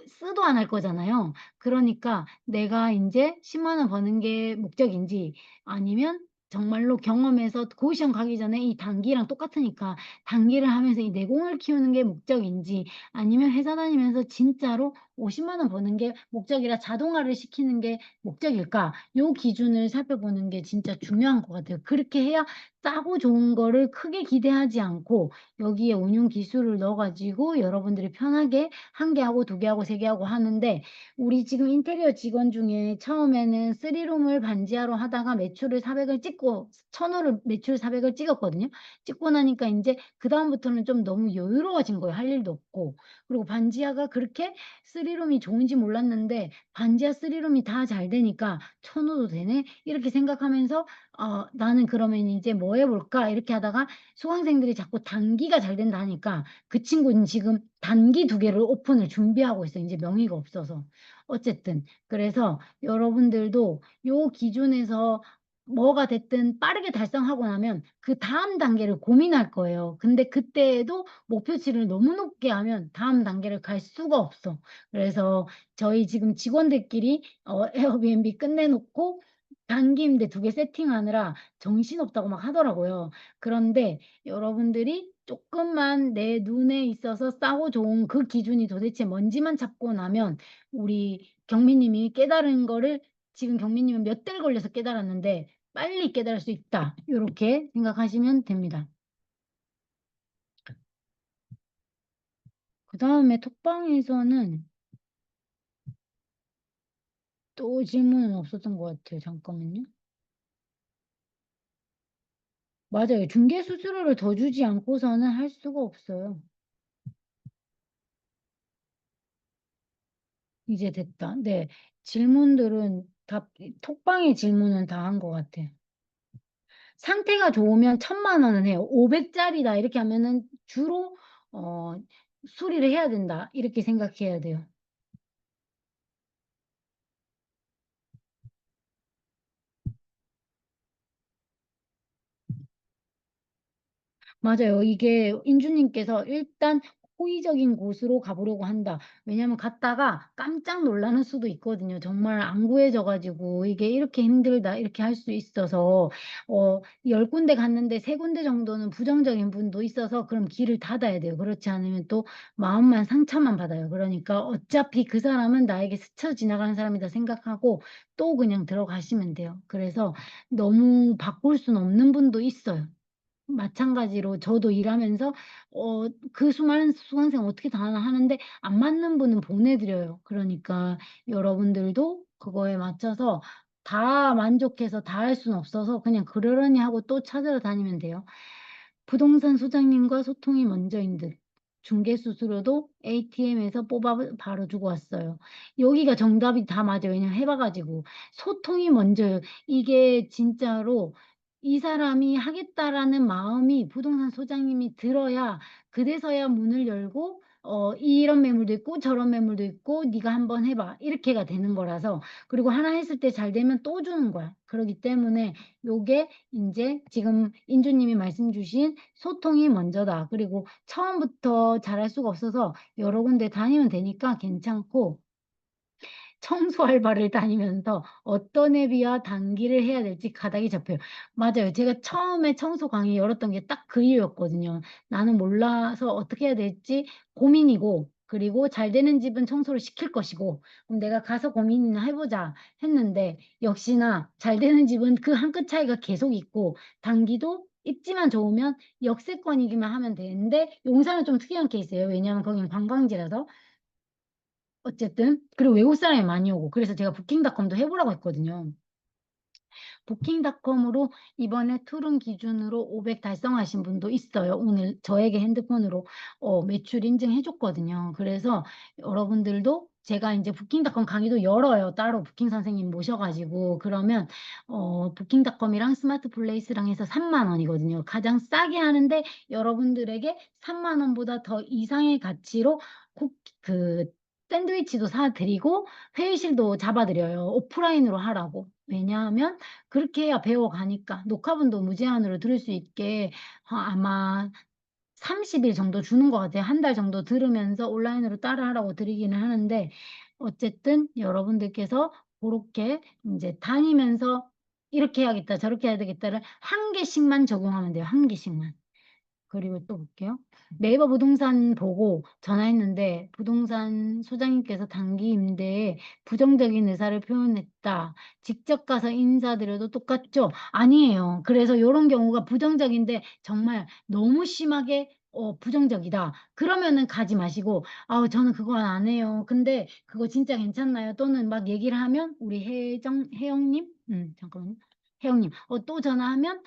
쓰도 안 할 거잖아요. 그러니까 내가 인제 10만 원 버는 게 목적인지, 아니면 정말로 경험해서 고시원 가기 전에 이 단기랑 똑같으니까 단기를 하면서 이 내공을 키우는 게 목적인지, 아니면 회사 다니면서 진짜로 50만 원 버는 게 목적이라 자동화를 시키는 게 목적일까? 요 기준을 살펴보는 게 진짜 중요한 것 같아요. 그렇게 해야 싸고 좋은 거를 크게 기대하지 않고 여기에 운용 기술을 넣어 가지고 여러분들이 편하게 1개 하고 2개 하고 3개 하고 하는데, 우리 지금 인테리어 직원 중에 처음에는 3룸을 반지하로 하다가 매출을 400을 찍고 1,000 호를 매출 400을 찍었거든요. 찍고 나니까 인제 그다음부터는 좀 너무 여유로워진 거예요, 할 일도 없고. 그리고 반지하가 그렇게 3룸이 좋은지 몰랐는데 반지하 3룸이 다 잘 되니까 1,000 호도 되네 이렇게 생각하면서 '나는 그러면 이제 뭐 해 볼까?' 이렇게 하다가 수강생들이 자꾸 단기가 잘 된다 하니까 그 친구는 지금 단기 2개를 오픈을 준비하고 있어요, 인제 명의가 없어서. 어쨌든 그래서 여러분들도 요 기준에서 뭐가 됐든 빠르게 달성하고 나면 그다음 단계를 고민할 거예요. 근데 그때에도 목표치를 너무 높게 하면 다음 단계를 갈 수가 없어. 그래서 저희 지금 직원들끼리 에어비앤비 끝내 놓고 단기 임대 2개 세팅하느라 정신없다고 막 하더라고요. 그런데 여러분들이 쪼끔만 내 눈에 있어서 싸고 좋은 그 기준이 도대체 뭔지만 잡고 나면, 우리 경미 님이 깨달은 거를 지금 경미 님은 몇 달 걸려서 깨달았는데 빨리 깨달을 수 있다. 요렇게 생각하시면 됩니다. 그다음에 톡방에서는 또 질문은 없었던 것 같아요. 잠깐만요. 맞아요. 중개 수수료를 더 주지 않고서는 할 수가 없어요. 이제 됐다. 네. 질문들은 답 이 톡방의 질문은 다 한 것 같아요. 상태가 좋으면 1,000만 원은 해요. 500 짜리다 이렇게 하면은 주로 어 '수리를 해야 된다.' 이렇게 생각해야 돼요. 맞아요. 이게 인주님께서 일단 호의적인 곳으로 가보려고 한다. 왜냐면 갔다가 깜짝 놀라는 수도 있거든요. 정말 안 구해져 가지고 이게 이렇게 힘들다 이렇게 할 수 있어서 10군데 갔는데 3군데 정도는 부정적인 분도 있어서 그럼 길을 닫아야 돼요. 그렇지 않으면 또 마음만 상처만 받아요. 그러니까 어차피 그 사람은 나에게 스쳐 지나가는 사람이다 생각하고 또 그냥 들어가시면 돼요. 그래서 너무 바꿀 수는 없는 분도 있어요. 마찬가지로 저도 일하면서 그 수많은 수강생 어떻게 다 하나 하는데 안 맞는 분은 보내 드려요. 그러니까 여러분들도 그거에 맞춰서 다 만족해서 다 할 수는 없어서 그냥 그러려니 하고 또 찾으러 다니면 돼요. 부동산 소장님과 소통이 먼저인 듯. 중개 수수료도 ATM에서 뽑아 바로 주고 왔어요. 여기가 정답이 다 맞아요. 왜냐면 해 봐 가지고. 소통이 먼저예요. 이게 진짜로 이 사람이 하겠다라는 마음이 부동산 소장님이 들어야 그래서야 문을 열고 이런 매물도 있고 저런 매물도 있고 "네가 한번 해 봐." 이렇게가 되는 거라서. 그리고 하나 했을 때 잘 되면 또 주는 거야. 그러기 때문에 요게 인제 지금 인주 님이 말씀 주신 소통이 먼저다. 그리고 처음부터 잘할 수가 없어서 여러 군데 다니면 되니까 괜찮고 청소 알바를 다니면서 어떤 앱이와 단기를 해야 될지 가닥이 잡혀요. 맞아요. 제가 처음에 청소 강의 열었던 게 딱 그 이유였거든요. 나는 몰라서 어떻게 해야 될지 고민이고 그리고 잘 되는 집은 청소를 시킬 것이고 그럼 내가 가서 고민이나 해 보자 했는데 역시나 잘 되는 집은 그 한 끗 차이가 계속 있고 단기도 입지만 좋으면 역세권이기만 하면 되는데 용산은 좀 특이한 케이스예요. 왜냐하면 거기는 관광지라서. 어쨌든 그리고 외국 사람이 많이 오고 그래서 제가 부킹닷컴도 해 보라고 했거든요. 부킹닷컴으로 이번에 투룸 기준으로 500 달성하신 분도 있어요. 오늘 저에게 핸드폰으로 매출 인증해 줬거든요. 그래서 여러분들도 제가 인제 부킹닷컴 강의도 열어요. 따로 부킹 선생님 모셔 가지고. 그러면 부킹닷컴이랑 스마트플레이스랑 해서 3만 원이거든요. 가장 싸게 하는데 여러분들에게 3만 원보다 더 이상의 가치로 국 그 샌드위치도 사 드리고 회의실도 잡아 드려요, 오프라인으로 하라고. 왜냐하면 그렇게 해야 배워가니까. 녹화본도 무제한으로 들을 수 있게 아마 30일 정도 주는 것 같아요. 한 달 정도 들으면서 온라인으로 따라하라고 드리기는 하는데 어쨌든 여러분들께서 고렇게 인제 다니면서 '이렇게 해야겠다. 저렇게 해야 되겠다.'를 한 개씩만 적용하면 돼요, 한 개씩만. 그리고 또 볼게요. 네이버 부동산 보고 전화했는데 부동산 소장님께서 단기 임대에 부정적인 의사를 표현했다. 직접 가서 인사드려도 똑같죠? 아니에요. 그래서 요런 경우가 부정적인데 정말 너무 심하게 부정적이다. 그러면은 가지 마시고 "아우 저는 그거 안 해요. 근데 그거 진짜 괜찮나요?" 또는 막 얘기를 하면 우리 혜영님? 잠깐만요. 혜영님. 또 전화하면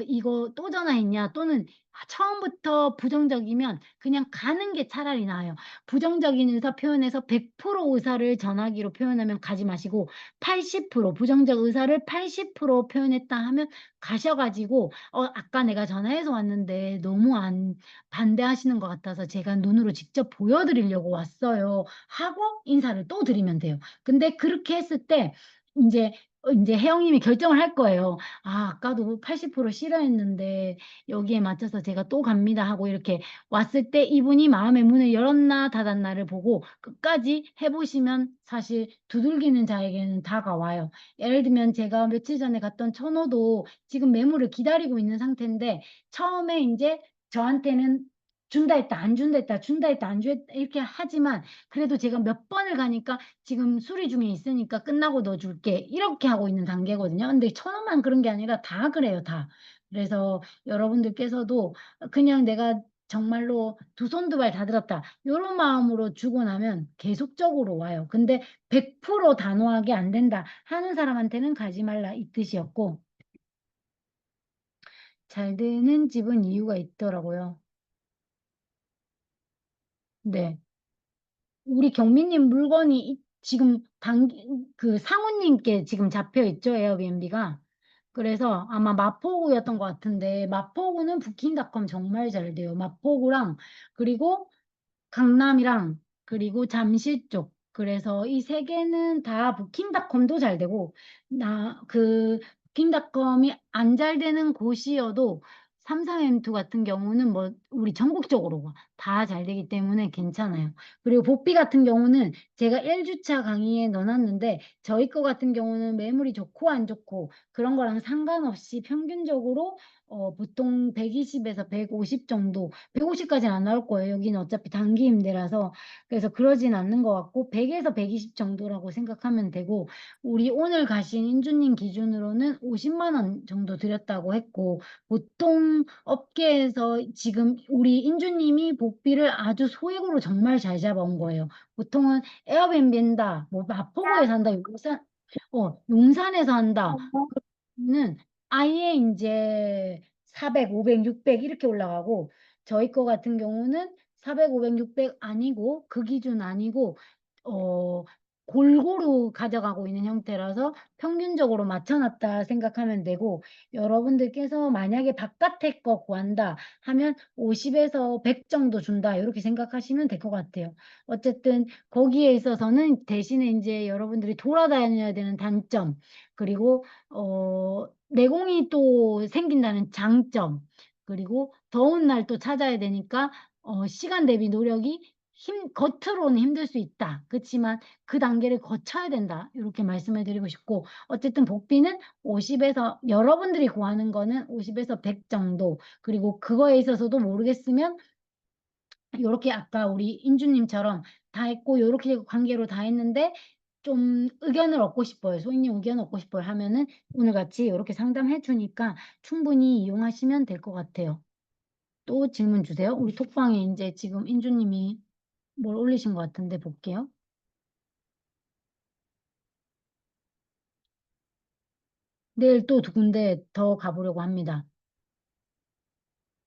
"이거 또 전화했냐?" 또는 처음부터 부정적이면 그냥 가는 게 차라리 나아요. 부정적인 의사 표현에서 100% 의사를 전화기로 표현하면 가지 마시고 80% 부정적 의사를 80% 표현했다 하면 가셔 가지고 아까 내가 전화해서 왔는데 너무 안 반대하시는 것 같아서 제가 눈으로 직접 보여 드리려고 왔어요." 하고 인사를 또 드리면 돼요. 근데 그렇게 했을 때 인제 인제 혜영님이 결정을 할 거예요. '아 아까도 80% 싫어했는데 여기에 맞춰서 제가 또 갑니다.' 하고 이렇게 왔을 때 이분이 마음의 문을 열었나 닫았나를 보고 끝까지 해 보시면 사실 두들기는 자에게는 다가 와요. 예를 들면 제가 며칠 전에 갔던 천호도 지금 매물을 기다리고 있는 상태인데 처음에 인제 저한테는 준다 했다 안 준다 했다 준다 했다 안 준다 이렇게 하지만 그래도 제가 몇 번을 가니까 "지금 수리 중에 있으니까 끝나고 넣어 줄게." 이렇게 하고 있는 단계거든요. 근데 천호만 그런 게 아니라 다 그래요 다. 그래서 여러분들께서도 그냥 내가 정말로 두 손 두 발 다 들었다 요런 마음으로 주고 나면 계속적으로 와요. 근데 100% 단호하게 "안 된다." 하는 사람한테는 가지 말라 이 뜻이었고 잘 되는 집은 이유가 있더라고요. 네. 우리 경미님 물건이 지금 그 상우님께 지금 잡혀 있죠, 에어비앤비가. 그래서 아마 마포구였던 것 같은데 마포구는 부킹닷컴 정말 잘 돼요. 마포구랑 그리고 강남이랑 그리고 잠실 쪽. 그래서 이 세 개는 다 부킹닷컴도 잘 되고 부킹닷컴이 안 잘 되는 곳이어도 삼삼M2 같은 경우는 뭐 우리 전국적으로 다 잘 되기 때문에 괜찮아요. 그리고 복비 같은 경우는 제가 1주차 강의에 넣어 놨는데 저희 거 같은 경우는 매물이 좋고 안 좋고 그런 거랑 상관없이 평균적으로 보통 120에서 150 정도, 150 까지는 안 나올 거예요. 여기는 어차피 단기 임대라서. 그래서 그러진 않는 것 같고 100에서 120 정도라고 생각하면 되고, 우리 오늘 가신 인주님 기준으로는 50만 원 정도 드렸다고 했고, 보통 업계에서 지금 우리 인주님이 복비를 아주 소액으로 정말 잘 잡아온 거예요. 보통은 에어비앤비인다, 뭐 마포구에서 한다, 용산에서 한다. 는 아예 이제 400, 500, 600 이렇게 올라가고, 저희 거 같은 경우는 400, 500, 600 아니고 그 기준 아니고 어 골고루 가져가고 있는 형태라서 평균적으로 맞춰놨다 생각하면 되고, 여러분들께서 만약에 바깥에 거 구한다 하면 50에서 100 정도 준다 이렇게 생각하시면 될 것 같아요. 어쨌든 거기에 있어서는 대신에 이제 여러분들이 돌아다녀야 되는 단점, 그리고 내공이 또 생긴다는 장점, 그리고 더운 날 또 찾아야 되니까 시간 대비 노력이 겉으로는 힘들 수 있다. 그치만 그 단계를 거쳐야 된다. 이렇게 말씀을 드리고 싶고, 어쨌든 복비는 50에서, 여러분들이 구하는 거는 50에서 100 정도, 그리고 그거에 있어서도 모르겠으면 요렇게 아까 우리 인주님처럼 다 했고 요렇게 관계로 다 했는데 좀 의견을 얻고 싶어요. 소희님 의견 얻고 싶어요 하면은 오늘 같이 요렇게 상담해 주니까 충분히 이용하시면 될 것 같아요. 또 질문 주세요. 우리 톡방에 이제 지금 인주님이 뭘 올리신 것 같은데 볼게요. 내일 또 두 군데 더 가보려고 합니다.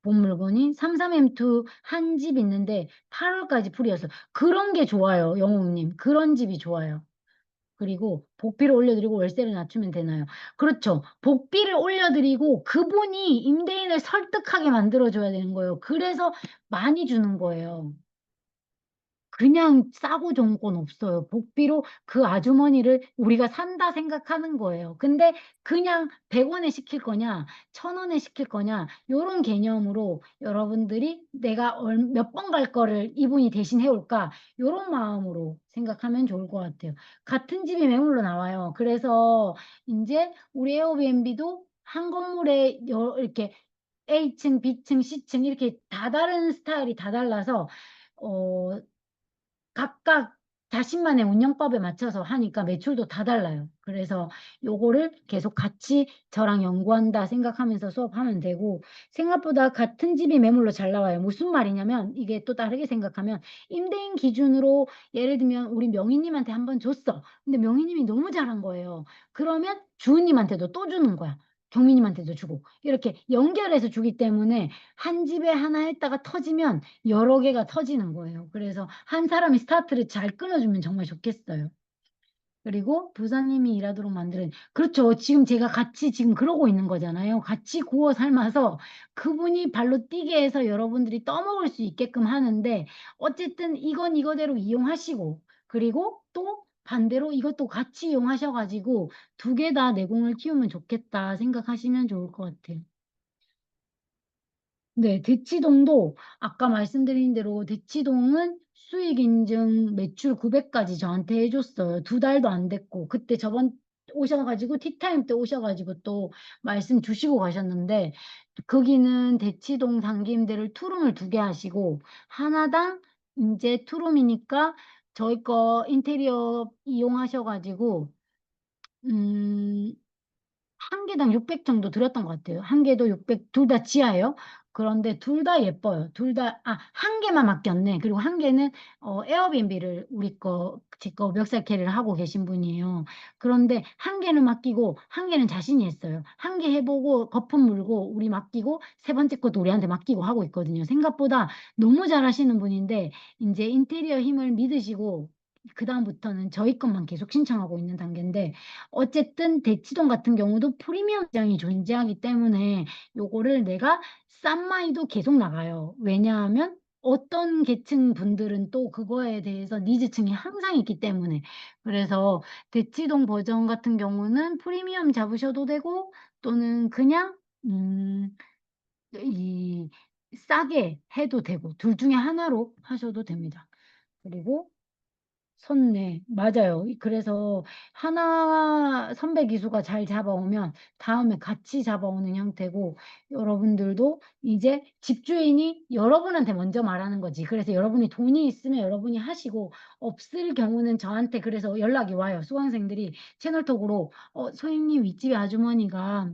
본 물건이 33M2 한 집 있는데 8월까지 풀이었어요. 그런 게 좋아요, 영웅님. 그런 집이 좋아요. 그리고 복비를 올려드리고 월세를 낮추면 되나요? 그렇죠. 복비를 올려드리고 그분이 임대인을 설득하게 만들어줘야 되는 거예요. 그래서 많이 주는 거예요. 그냥 싸고 좋은 건 없어요. 복비로 그 아주머니를 우리가 산다 생각하는 거예요. 근데 그냥 100원에 시킬 거냐, 1000원에 시킬 거냐, 요런 개념으로 여러분들이 내가 몇 번 갈 거를 이분이 대신 해올까, 요런 마음으로 생각하면 좋을 것 같아요. 같은 집이 매물로 나와요. 그래서 이제 우리 에어비앤비도 한 건물에 이렇게 A층, B층, C층 이렇게 다 다른 스타일이 다 달라서 어, 각각 자신만의 운영법에 맞춰서 하니까 매출도 다 달라요. 그래서 요거를 계속 같이 저랑 연구한다 생각하면서 수업하면 되고, 생각보다 같은 집이 매물로 잘 나와요. 무슨 말이냐면 이게 또 다르게 생각하면 임대인 기준으로 예를 들면 우리 명희님한테 한번 줬어. 근데 명희님이 너무 잘한 거예요. 그러면 주은님한테도 또 주는 거야. 경미님한테도 주고 이렇게 연결해서 주기 때문에 한 집에 하나 했다가 터지면 여러 개가 터지는 거예요. 그래서 한 사람이 스타트를 잘 끊어주면 정말 좋겠어요. 그리고 부사님이 일하도록 만드는, 그렇죠. 지금 제가 같이 지금 그러고 있는 거잖아요. 같이 구워 삶아서 그분이 발로 뛰게 해서 여러분들이 떠먹을 수 있게끔 하는데, 어쨌든 이건 이거대로 이용하시고, 그리고 또 반대로 이것도 같이 이용하셔가지고 두 개 다 내공을 키우면 좋겠다 생각하시면 좋을 것 같아요. 네, 대치동도 아까 말씀드린 대로 대치동은 수익 인증 매출 900까지 저한테 해줬어요. 두 달도 안 됐고, 그때 저번 오셔가지고 티타임 때 오셔가지고 또 말씀 주시고 가셨는데, 거기는 대치동 단기임대를 투룸을 2개 하시고 하나당 이제 투룸이니까 저희 거 인테리어 이용하셔가지고 음 한 개당 600 정도 들었던 것 같아요. 한 개도 600, 둘 다 지하예요. 그런데 둘 다 예뻐요. 둘 다, 한 개만 맡겼네. 그리고 한 개는 에어비앤비를 우리 거, 제 거 멱살캐리를 하고 계신 분이에요. 그런데 한 개는 맡기고 한 개는 자신이 했어요. 한 개 해보고 거품 물고 우리 맡기고 세 번째 것도 우리한테 맡기고 하고 있거든요. 생각보다 너무 잘하시는 분인데 이제 인테리어 힘을 믿으시고 그다음부터는 저희 것만 계속 신청하고 있는 단계인데, 어쨌든 대치동 같은 경우도 프리미엄 시장이 존재하기 때문에 요거를 내가 싼 마이도 계속 나가요. 왜냐하면 어떤 계층 분들은 또 그거에 대해서 니즈층이 항상 있기 때문에. 그래서 대치동 버전 같은 경우는 프리미엄 잡으셔도 되고 또는 그냥 이 싸게 해도 되고 둘 중에 하나로 하셔도 됩니다. 그리고 선내 맞아요. 그래서 하나 선배 기수가 잘 잡아오면 다음에 같이 잡아오는 형태고 여러분들도 이제 집주인이 여러분한테 먼저 말하는 거지. 그래서 여러분이 돈이 있으면 여러분이 하시고 없을 경우는 저한테 그래서 연락이 와요. 수강생들이 채널톡으로 "소영님 윗집에 아주머니가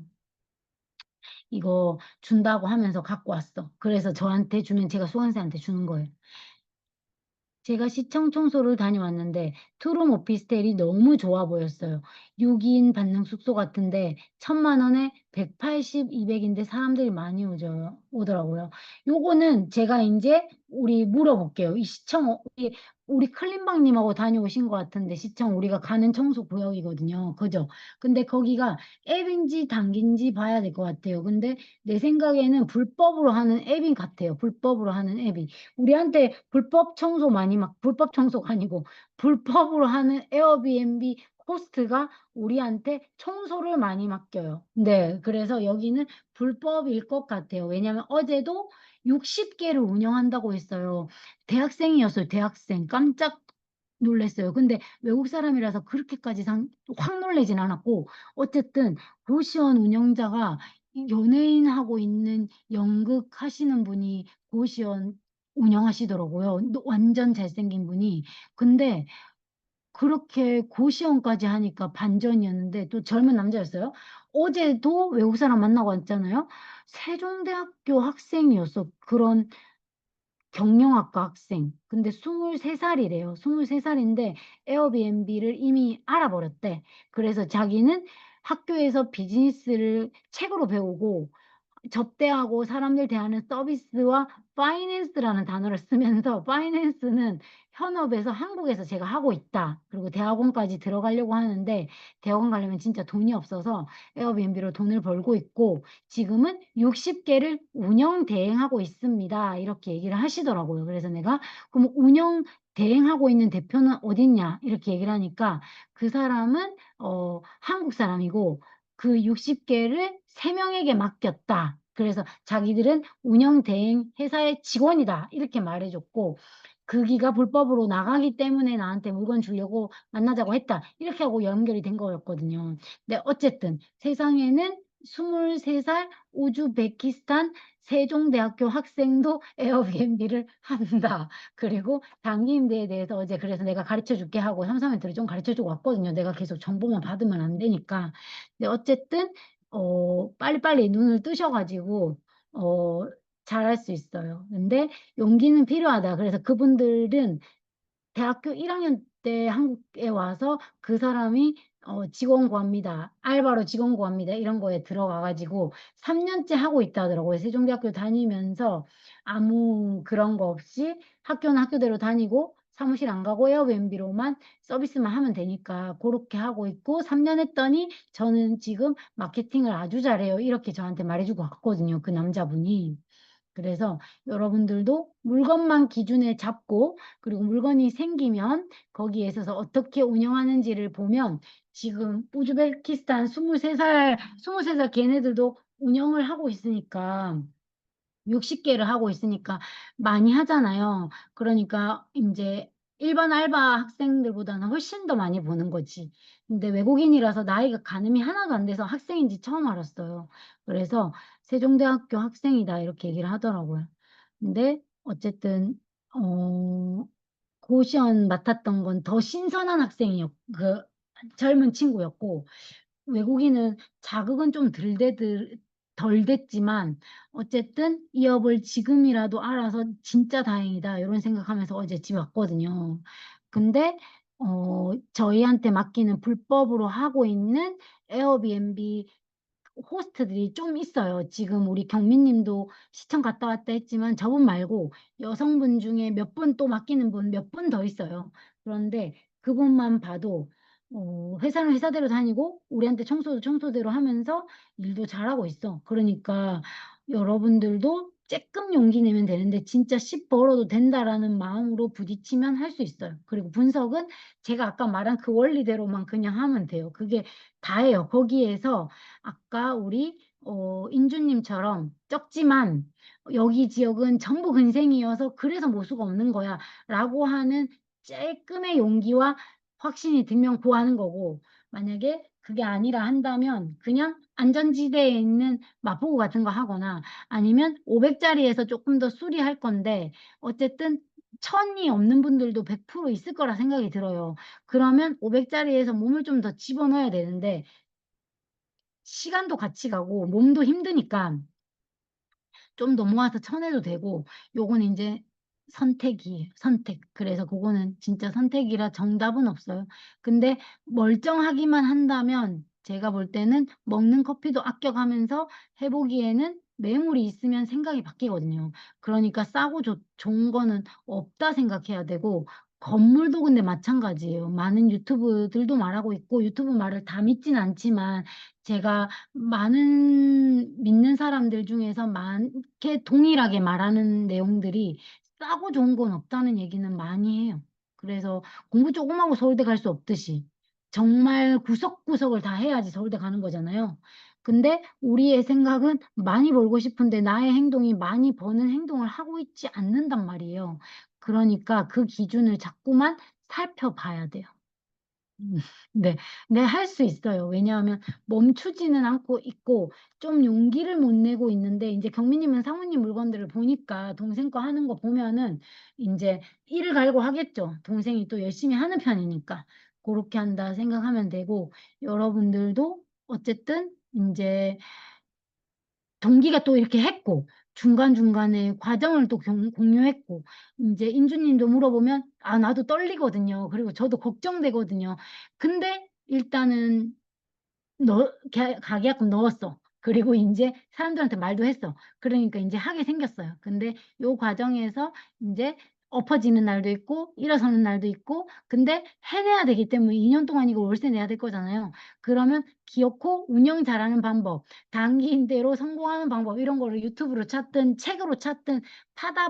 이거 준다고 하면서 갖고 왔어." 그래서 저한테 주면 제가 수강생한테 주는 거예요. 제가 시청 청소를 다녀왔는데 투룸 오피스텔이 너무 좋아 보였어요. 6인 받는 숙소 같은데 1,000만 원에 180, 200 인데 사람들이 많이 오더라고요. 요거는 제가 인제 우리 물어볼게요. 이 시청 우리 클린박 님하고 다녀오신 것 같은데 시청 우리가 가는 청소 구역이거든요. 그죠? 근데 거기가 앱인지 당긴지 봐야 될 것 같아요. 근데 내 생각에는 불법으로 하는 앱인 같아요. 불법으로 하는 앱이. 우리한테 불법 청소 많이 막 불법 청소가 아니고 불법으로 하는 에어비앤비 호스트가 우리한테 청소를 많이 맡겨요. 네. 그래서 여기는 불법일 것 같아요. 왜냐하면 어제도 60개를 운영한다고 했어요. 대학생이었어요, 대학생. 깜짝 놀랐어요. 근데 외국 사람이라서 그렇게까지 확 놀라진 않았고 어쨌든 고시원 운영자가 이 연예인하고 있는 연극 하시는 분이 고시원 운영하시더라고요. 완전 잘생긴 분이. 근데 그렇게 고시원까지 하니까 반전이었는데 또 젊은 남자였어요. 어제도 외국 사람 만나고 왔잖아요. 세종대학교 학생이었어. 그런 경영학과 학생. 근데 23 살이래요. 23 살인데 에어비앤비를 이미 알아버렸대. 그래서 자기는 학교에서 비즈니스를 책으로 배우고 접대하고 사람들 대하는 서비스와 파이낸스라는 단어를 쓰면서 파이낸스는 현업에서 한국에서 제가 하고 있다. 그리고 대학원까지 들어가려고 하는데 대학원 가려면 진짜 돈이 없어서 에어비앤비로 돈을 벌고 있고 지금은 60개를 운영 대행하고 있습니다. 이렇게 얘기를 하시더라고요. 그래서 내가 "그럼 운영 대행하고 있는 대표는 어딨냐?" 이렇게 얘기를 하니까 그 사람은 한국 사람이고 그 60개를 3 명에게 맡겼다. 그래서 자기들은 운영 대행 회사의 직원이다. 이렇게 말해 줬고 "거기가 불법으로 나가기 때문에 나한테 물건 주려고 만나자고 했다." 이렇게 하고 연결이 된 거였거든요. 근데 어쨌든 세상에는 23살 우즈베키스탄 세종대학교 학생도 에어비앤비를 한다. 그리고 단기 임대에 대해서 어제 그래서 "내가 가르쳐 줄게." 하고 삼삼엔터를 좀 가르쳐 주고 왔거든요. 내가 계속 정보만 받으면 안 되니까. 근데 어쨌든 빨리빨리 눈을 뜨셔 가지고 어 잘할 수 있어요. 근데 용기는 필요하다. 그래서 그분들은 대학교 1 학년 때 한국에 와서 그 사람이 직원 구합니다. 알바로 직원 구합니다. 이런 거에 들어가 가지고 3 년째 하고 있다 하더라고요. 세종대학교 다니면서 아무 그런 거 없이 학교는 학교대로 다니고 사무실 안 가고 에어비앤비로만 서비스만 하면 되니까 고렇게 하고 있고 3년 했더니 "저는 지금 마케팅을 아주 잘해요." 이렇게 저한테 말해 주고 갔거든요, 그 남자분이. 그래서 여러분들도 물건만 기준에 잡고 그리고 물건이 생기면 거기에 있어서 어떻게 운영하는지를 보면 지금 우즈베키스탄 23살 걔네들도 운영을 하고 있으니까 60 개를 하고 있으니까 많이 하잖아요. 그러니까 인제 일반 알바 학생들보다는 훨씬 더 많이 버는 거지. 근데 외국인이라서 나이가 가늠이 하나도 안 돼서 학생인지 처음 알았어요. 그래서 "세종대학교 학생이다." 이렇게 얘기를 하더라고요. 근데 어쨌든 어 고시원 맡았던 건 더 신선한 그 젊은 친구였고 외국인은 자극은 좀 덜 됐지만 어쨌든 '이 업을 지금이라도 알아서 진짜 다행이다.' 요런 생각하면서 어제 집에 왔거든요. 근데 저희한테 맡기는 불법으로 하고 있는 에어비앤비 호스트들이 좀 있어요. 지금 우리 경민 님도 시청 갔다 왔다 했지만 저분 말고 여성분 중에 몇 분 또 맡기는 분 몇 분 더 있어요. 그런데 그분만 봐도 회사는 회사대로 다니고 우리한테 청소도 청소대로 하면서 일도 잘하고 있어. 그러니까 여러분들도 쬐끔 용기 내면 되는데 진짜 '씩 벌어도 된다.'라는 마음으로 부딪히면 할 수 있어요. 그리고 분석은 제가 아까 말한 그 원리대로만 그냥 하면 돼요. 그게 다예요. 거기에서 아까 우리 인주님처럼 적지만 여기 지역은 전부 근생이어서 그래서 모수가 없는 거야 라고 하는 쬐끔의 용기와 확신이 들면 구하는 거고, 만약에 그게 아니라 한다면 그냥 안전지대에 있는 마포구 같은 거 하거나, 아니면 500짜리에서 조금 더 수리할 건데 어쨌든 천이 없는 분들도 100% 있을 거라 생각이 들어요. 그러면 500짜리에서 몸을 좀 더 집어넣어야 되는데 시간도 같이 가고 몸도 힘드니까 좀 더 모아서 쳐내도 되고, 요건 이제 선택이에요. 선택. 그래서 그거는 진짜 선택이라 정답은 없어요. 근데 멀쩡하기만 한다면 제가 볼 때는 먹는 커피도 아껴가면서 해보기에는 매물이 있으면 생각이 바뀌거든요. 그러니까 싸고 좋은 거는 없다 생각해야 되고, 건물도 근데 마찬가지예요. 많은 유튜브들도 말하고 있고 유튜브 말을 다 믿진 않지만 제가 많은 믿는 사람들 중에서 많게 동일하게 말하는 내용들이 싸고 좋은 건 없다는 얘기는 많이 해요. 그래서 공부 조금 하고 서울대 갈 수 없듯이 정말 구석구석을 다 해야지 서울대 가는 거잖아요. 근데 우리의 생각은 많이 벌고 싶은데 나의 행동이 많이 버는 행동을 하고 있지 않는단 말이에요. 그러니까 그 기준을 자꾸만 살펴봐야 돼요. 음, 네, 네, 할 수 있어요. 왜냐하면 멈추지는 않고 있고 좀 용기를 못 내고 있는데, 이제 경미님은 사모님 물건들을 보니까 동생 거 하는 거 보면은 이제 이를 갈고 하겠죠. 동생이 또 열심히 하는 편이니까 그렇게 한다 생각하면 되고, 여러분들도 어쨌든 이제 동기가 또 이렇게 했고 중간중간에 과정을 또 공유했고, 이제 인주님도 물어보면 아 나도 떨리거든요. 그리고 저도 걱정되거든요. 근데 일단은 가계약금 넣었어. 그리고 이제 사람들한테 말도 했어. 그러니까 이제 하게 생겼어요. 근데 요 과정에서 이제 엎어지는 날도 있고 일어서는 날도 있고, 근데 해내야 되기 때문에 2년 동안 이거 월세 내야 될 거잖아요. 그러면 기어코 운영 잘하는 방법, 단기 임대로 성공하는 방법, 이런 거를 유튜브로 찾든 책으로 찾든 파다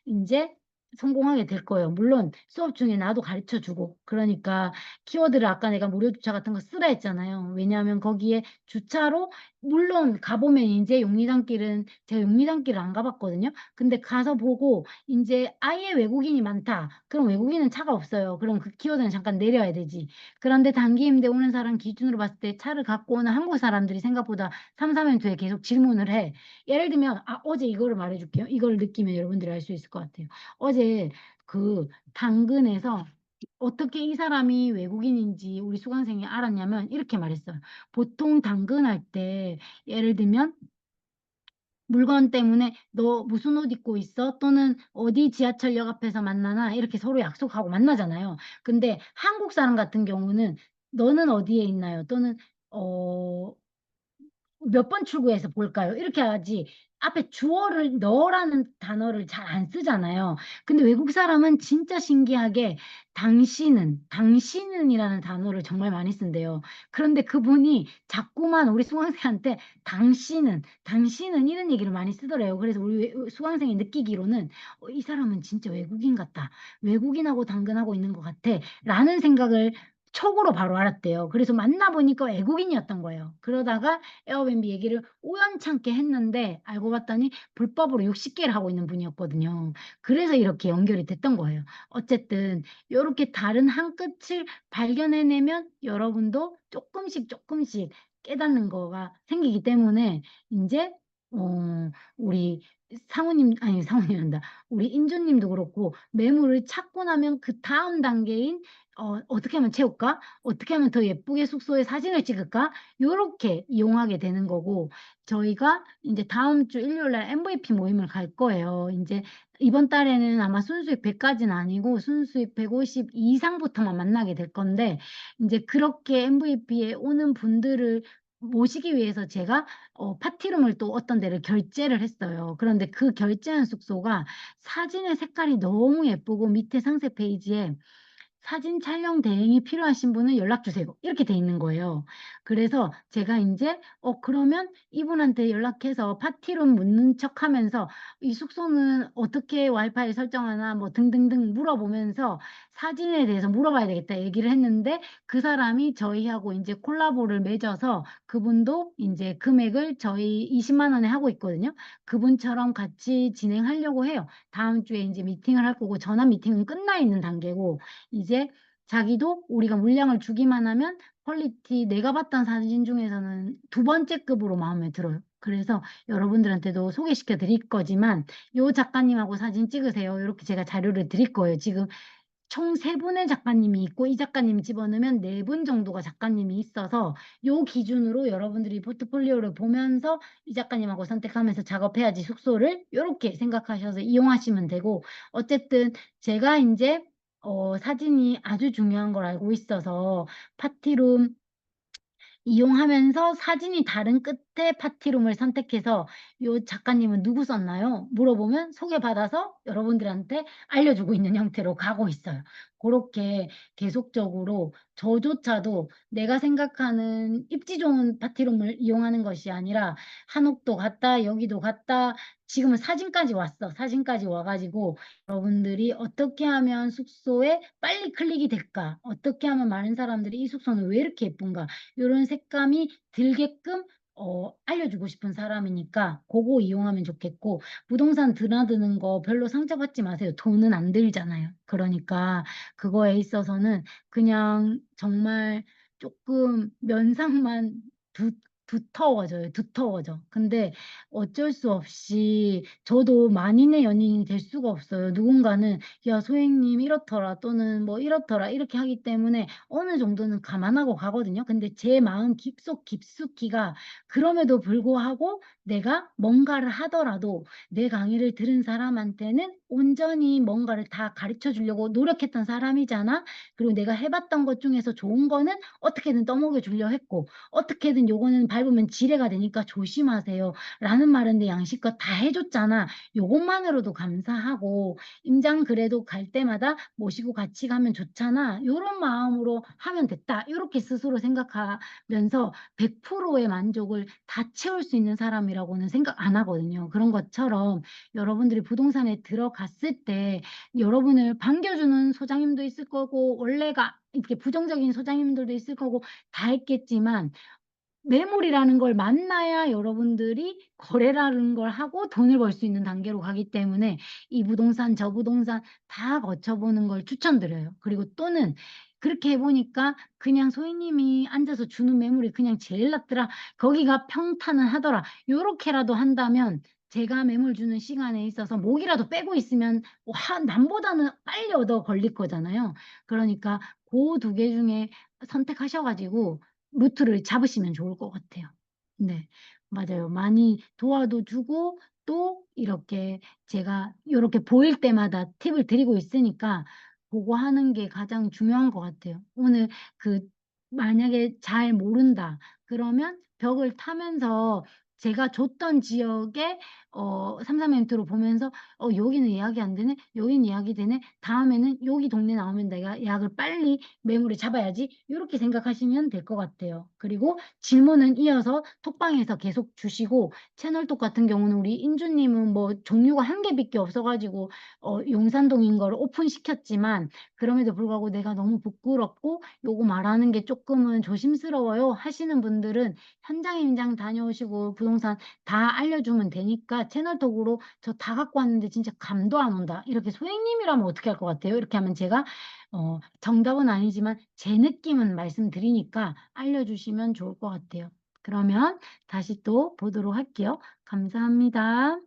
이제 성공하게 될 거예요. 물론 수업 중에 나도 가르쳐 주고. 그러니까 키워드를 아까 내가 무료 주차 같은 거 쓰라 했잖아요. 왜냐하면 거기에 주차로, 물론 가보면 이제 용리단길은 제가 용리단길을 안 가봤거든요. 근데 가서 보고 이제 아예 외국인이 많다. 그럼 외국인은 차가 없어요. 그럼 그 키워드는 잠깐 내려야 되지. 그런데 단기 임대 오는 사람 기준으로 봤을 때 차를 갖고 오는 한국 사람들이 생각보다 삼삼엔투에 계속 질문을 해. 예를 들면 어제 이거를 말해줄게요. 이걸 느끼면 여러분들이 알 수 있을 것 같아요. 어제 그 당근에서 어떻게 이 사람이 외국인인지 우리 수강생이 알았냐면 이렇게 말했어요. 보통 당근할 때 예를 들면 물건 때문에 너 무슨 옷 입고 있어? 또는 어디 지하철역 앞에서 만나나? 이렇게 서로 약속하고 만나잖아요. 근데 한국 사람 같은 경우는 너는 어디에 있나요? 또는 어, 몇 번 출구해서 볼까요? 이렇게 하지. 앞에 주어를 너라는 단어를 잘 안 쓰잖아요. 근데 외국 사람은 진짜 신기하게 당신은이라는 단어를 정말 많이 쓴대요. 그런데 그분이 자꾸만 우리 수강생한테 당신은 이런 얘기를 많이 쓰더래요. 그래서 우리 수강생이 느끼기로는 이 사람은 진짜 외국인 같다. 외국인하고 당근하고 있는 것 같아. 라는 생각을 촉으로 바로 알았대요. 그래서 만나보니까 외국인이었던 거예요. 그러다가 에어비앤비 얘기를 우연찮게 했는데 알고 봤더니 불법으로 60개를 하고 있는 분이었거든요. 그래서 이렇게 연결이 됐던 거예요. 어쨌든 이렇게 다른 한 끝을 발견해내면 여러분도 조금씩 깨닫는 거가 생기기 때문에 이제 우리 상우님한다. 우리 인조님도 그렇고 매물을 찾고 나면 그 다음 단계인 어떻게 하면 채울까? 어떻게 하면 더 예쁘게 숙소에 사진을 찍을까? 요렇게 이용하게 되는 거고, 저희가 이제 다음 주 일요일 날 MVP 모임을 갈 거예요. 이제 이번 달에는 아마 순수익 100까지는 아니고 순수익 150 이상부터만 만나게 될 건데, 이제 그렇게 MVP에 오는 분들을 모시기 위해서 제가 파티룸을 또 어떤 데를 결제를 했어요. 그런데 그 결제한 숙소가 사진의 색깔이 너무 예쁘고 밑에 상세 페이지에 사진 촬영 대행이 필요하신 분은 연락 주세요. 이렇게 돼 있는 거예요. 그래서 제가 이제 그러면 이분한테 연락해서 파티룸 묻는 척하면서 이 숙소는 어떻게 와이파이 설정하나 뭐 등등등 물어보면서 사진에 대해서 물어봐야 되겠다 얘기를 했는데 그 사람이 저희하고 이제 콜라보를 맺어서 그분도 이제 금액을 저희 20만 원에 하고 있거든요. 그분처럼 같이 진행하려고 해요. 다음 주에 이제 미팅을 할 거고 전화 미팅은 끝나 있는 단계고 이제 자기도 우리가 물량을 주기만 하면 퀄리티 내가 봤던 사진 중에서는 두 번째 급으로 마음에 들어요. 그래서 여러분들한테도 소개시켜 드릴 거지만 요 작가님하고 사진 찍으세요. 이렇게 제가 자료를 드릴 거예요. 지금 총 3분의 작가님이 있고 이 작가님 집어넣으면 4분 정도가 작가님이 있어서 요 기준으로 여러분들이 포트폴리오를 보면서 이 작가님하고 선택하면서 작업해야지 숙소를 요렇게 생각하셔서 이용하시면 되고 어쨌든 제가 인제 사진이 아주 중요한 걸 알고 있어서 파티룸 이용하면서 사진이 다른 끝에 파티룸을 선택해서 "요 작가님은 누구 썼나요?" 물어보면 소개받아서 여러분들한테 알려주고 있는 형태로 가고 있어요. 고렇게 계속적으로 저조차도 내가 생각하는 입지 좋은 파티룸을 이용하는 것이 아니라 한옥도 갔다 여기도 갔다 지금은 사진까지 왔어. 사진까지 와 가지고 여러분들이 '어떻게 하면 숙소에 빨리 클릭이 될까? 어떻게 하면 많은 사람들이 이 숙소는 왜 이렇게 예쁜가?' 요런 색감이 들게끔 알려주고 싶은 사람이니까 고거 이용하면 좋겠고 부동산 드나드는 거 별로 상처받지 마세요. 돈은 안 들잖아요. 그러니까 그거에 있어서는 그냥 정말 쪼끔 면상만 두터워져요. 두터워져. 근데 어쩔 수 없이 저도 만인의 연인이 될 수가 없어요. 누군가는 "야 소혜님 이렇더라." 또는 뭐 "이렇더라." 이렇게 하기 때문에 어느 정도는 감안하고 가거든요. 근데 제 마음 깊숙이가 그럼에도 불구하고 내가 뭔가를 하더라도 내 강의를 들은 사람한테는 온전히 뭔가를 다 가르쳐 주려고 노력했던 사람이잖아. 그리고 내가 해 봤던 것 중에서 좋은 거는 어떻게든 떠먹여 주려 했고 어떻게든 요거는 밟으면 지뢰가 되니까 조심하세요. 라는 말은 내 양심껏 다 해 줬잖아. 요것만으로도 감사하고 임장 그래도 갈 때마다 모시고 같이 가면 좋잖아. 요런 마음으로 하면 됐다. 요렇게 스스로 생각하면서 100%의 만족을 다 채울 수 있는 사람이라고는 생각 안 하거든요. 그런 것처럼 여러분들이 부동산에 들어갔을 때 여러분을 반겨주는 소장님도 있을 거고 원래가 이렇게 부정적인 소장님들도 있을 거고 다 있겠지만 매물이라는 걸 만나야 여러분들이 거래라는 걸 하고 돈을 벌 수 있는 단계로 가기 때문에 이 부동산 저 부동산 다 거쳐 보는 걸 추천드려요. 그리고 또는 그렇게 해 보니까 그냥 소희님이 앉아서 주는 매물이 그냥 제일 낫더라. 거기가 평탄은 하더라. 요렇게라도 한다면 제가 매물 주는 시간에 있어서 목이라도 빼고 있으면 남보다는 빨리 얻어 걸릴 거잖아요. 그러니까 고 2개 중에 선택하셔 가지고 루트를 잡으시면 좋을 것 같아요. 네. 맞아요. 많이 도와도 주고 또 이렇게 제가 요렇게 보일 때마다 팁을 드리고 있으니까 고거 하는 게 가장 중요한 것 같아요. 오늘 그 만약에 잘 모른다 그러면 벽을 타면서 제가 줬던 지역에 삼삼 멘트로 보면서 '여기는 예약이 안 되네. 여기는 예약이 되네. 다음에는 여기 동네 나오면 내가 예약을 빨리 매물을 잡아야지.' 요렇게 생각하시면 될 것 같아요. 그리고 질문은 이어서 톡방에서 계속 주시고 채널톡 같은 경우는 우리 인주 님은 뭐 종류가 한 개밖에 없어 가지고 용산동인 거를 오픈시켰지만 그럼에도 불구하고 '내가 너무 부끄럽고 요거 말하는 게 쪼끔은 조심스러워요.' 하시는 분들은 현장 임장 다녀오시고 부동산 다 알려주면 되니까 채널톡으로 "저 다 갖고 왔는데 진짜 감도 안 온다." 이렇게 "소장님이라면 어떻게 할 것 같아요?" 이렇게 하면 제가 정답은 아니지만 제 느낌은 말씀드리니까 알려주시면 좋을 것 같아요. 그러면 다시 또 보도록 할게요. 감사합니다.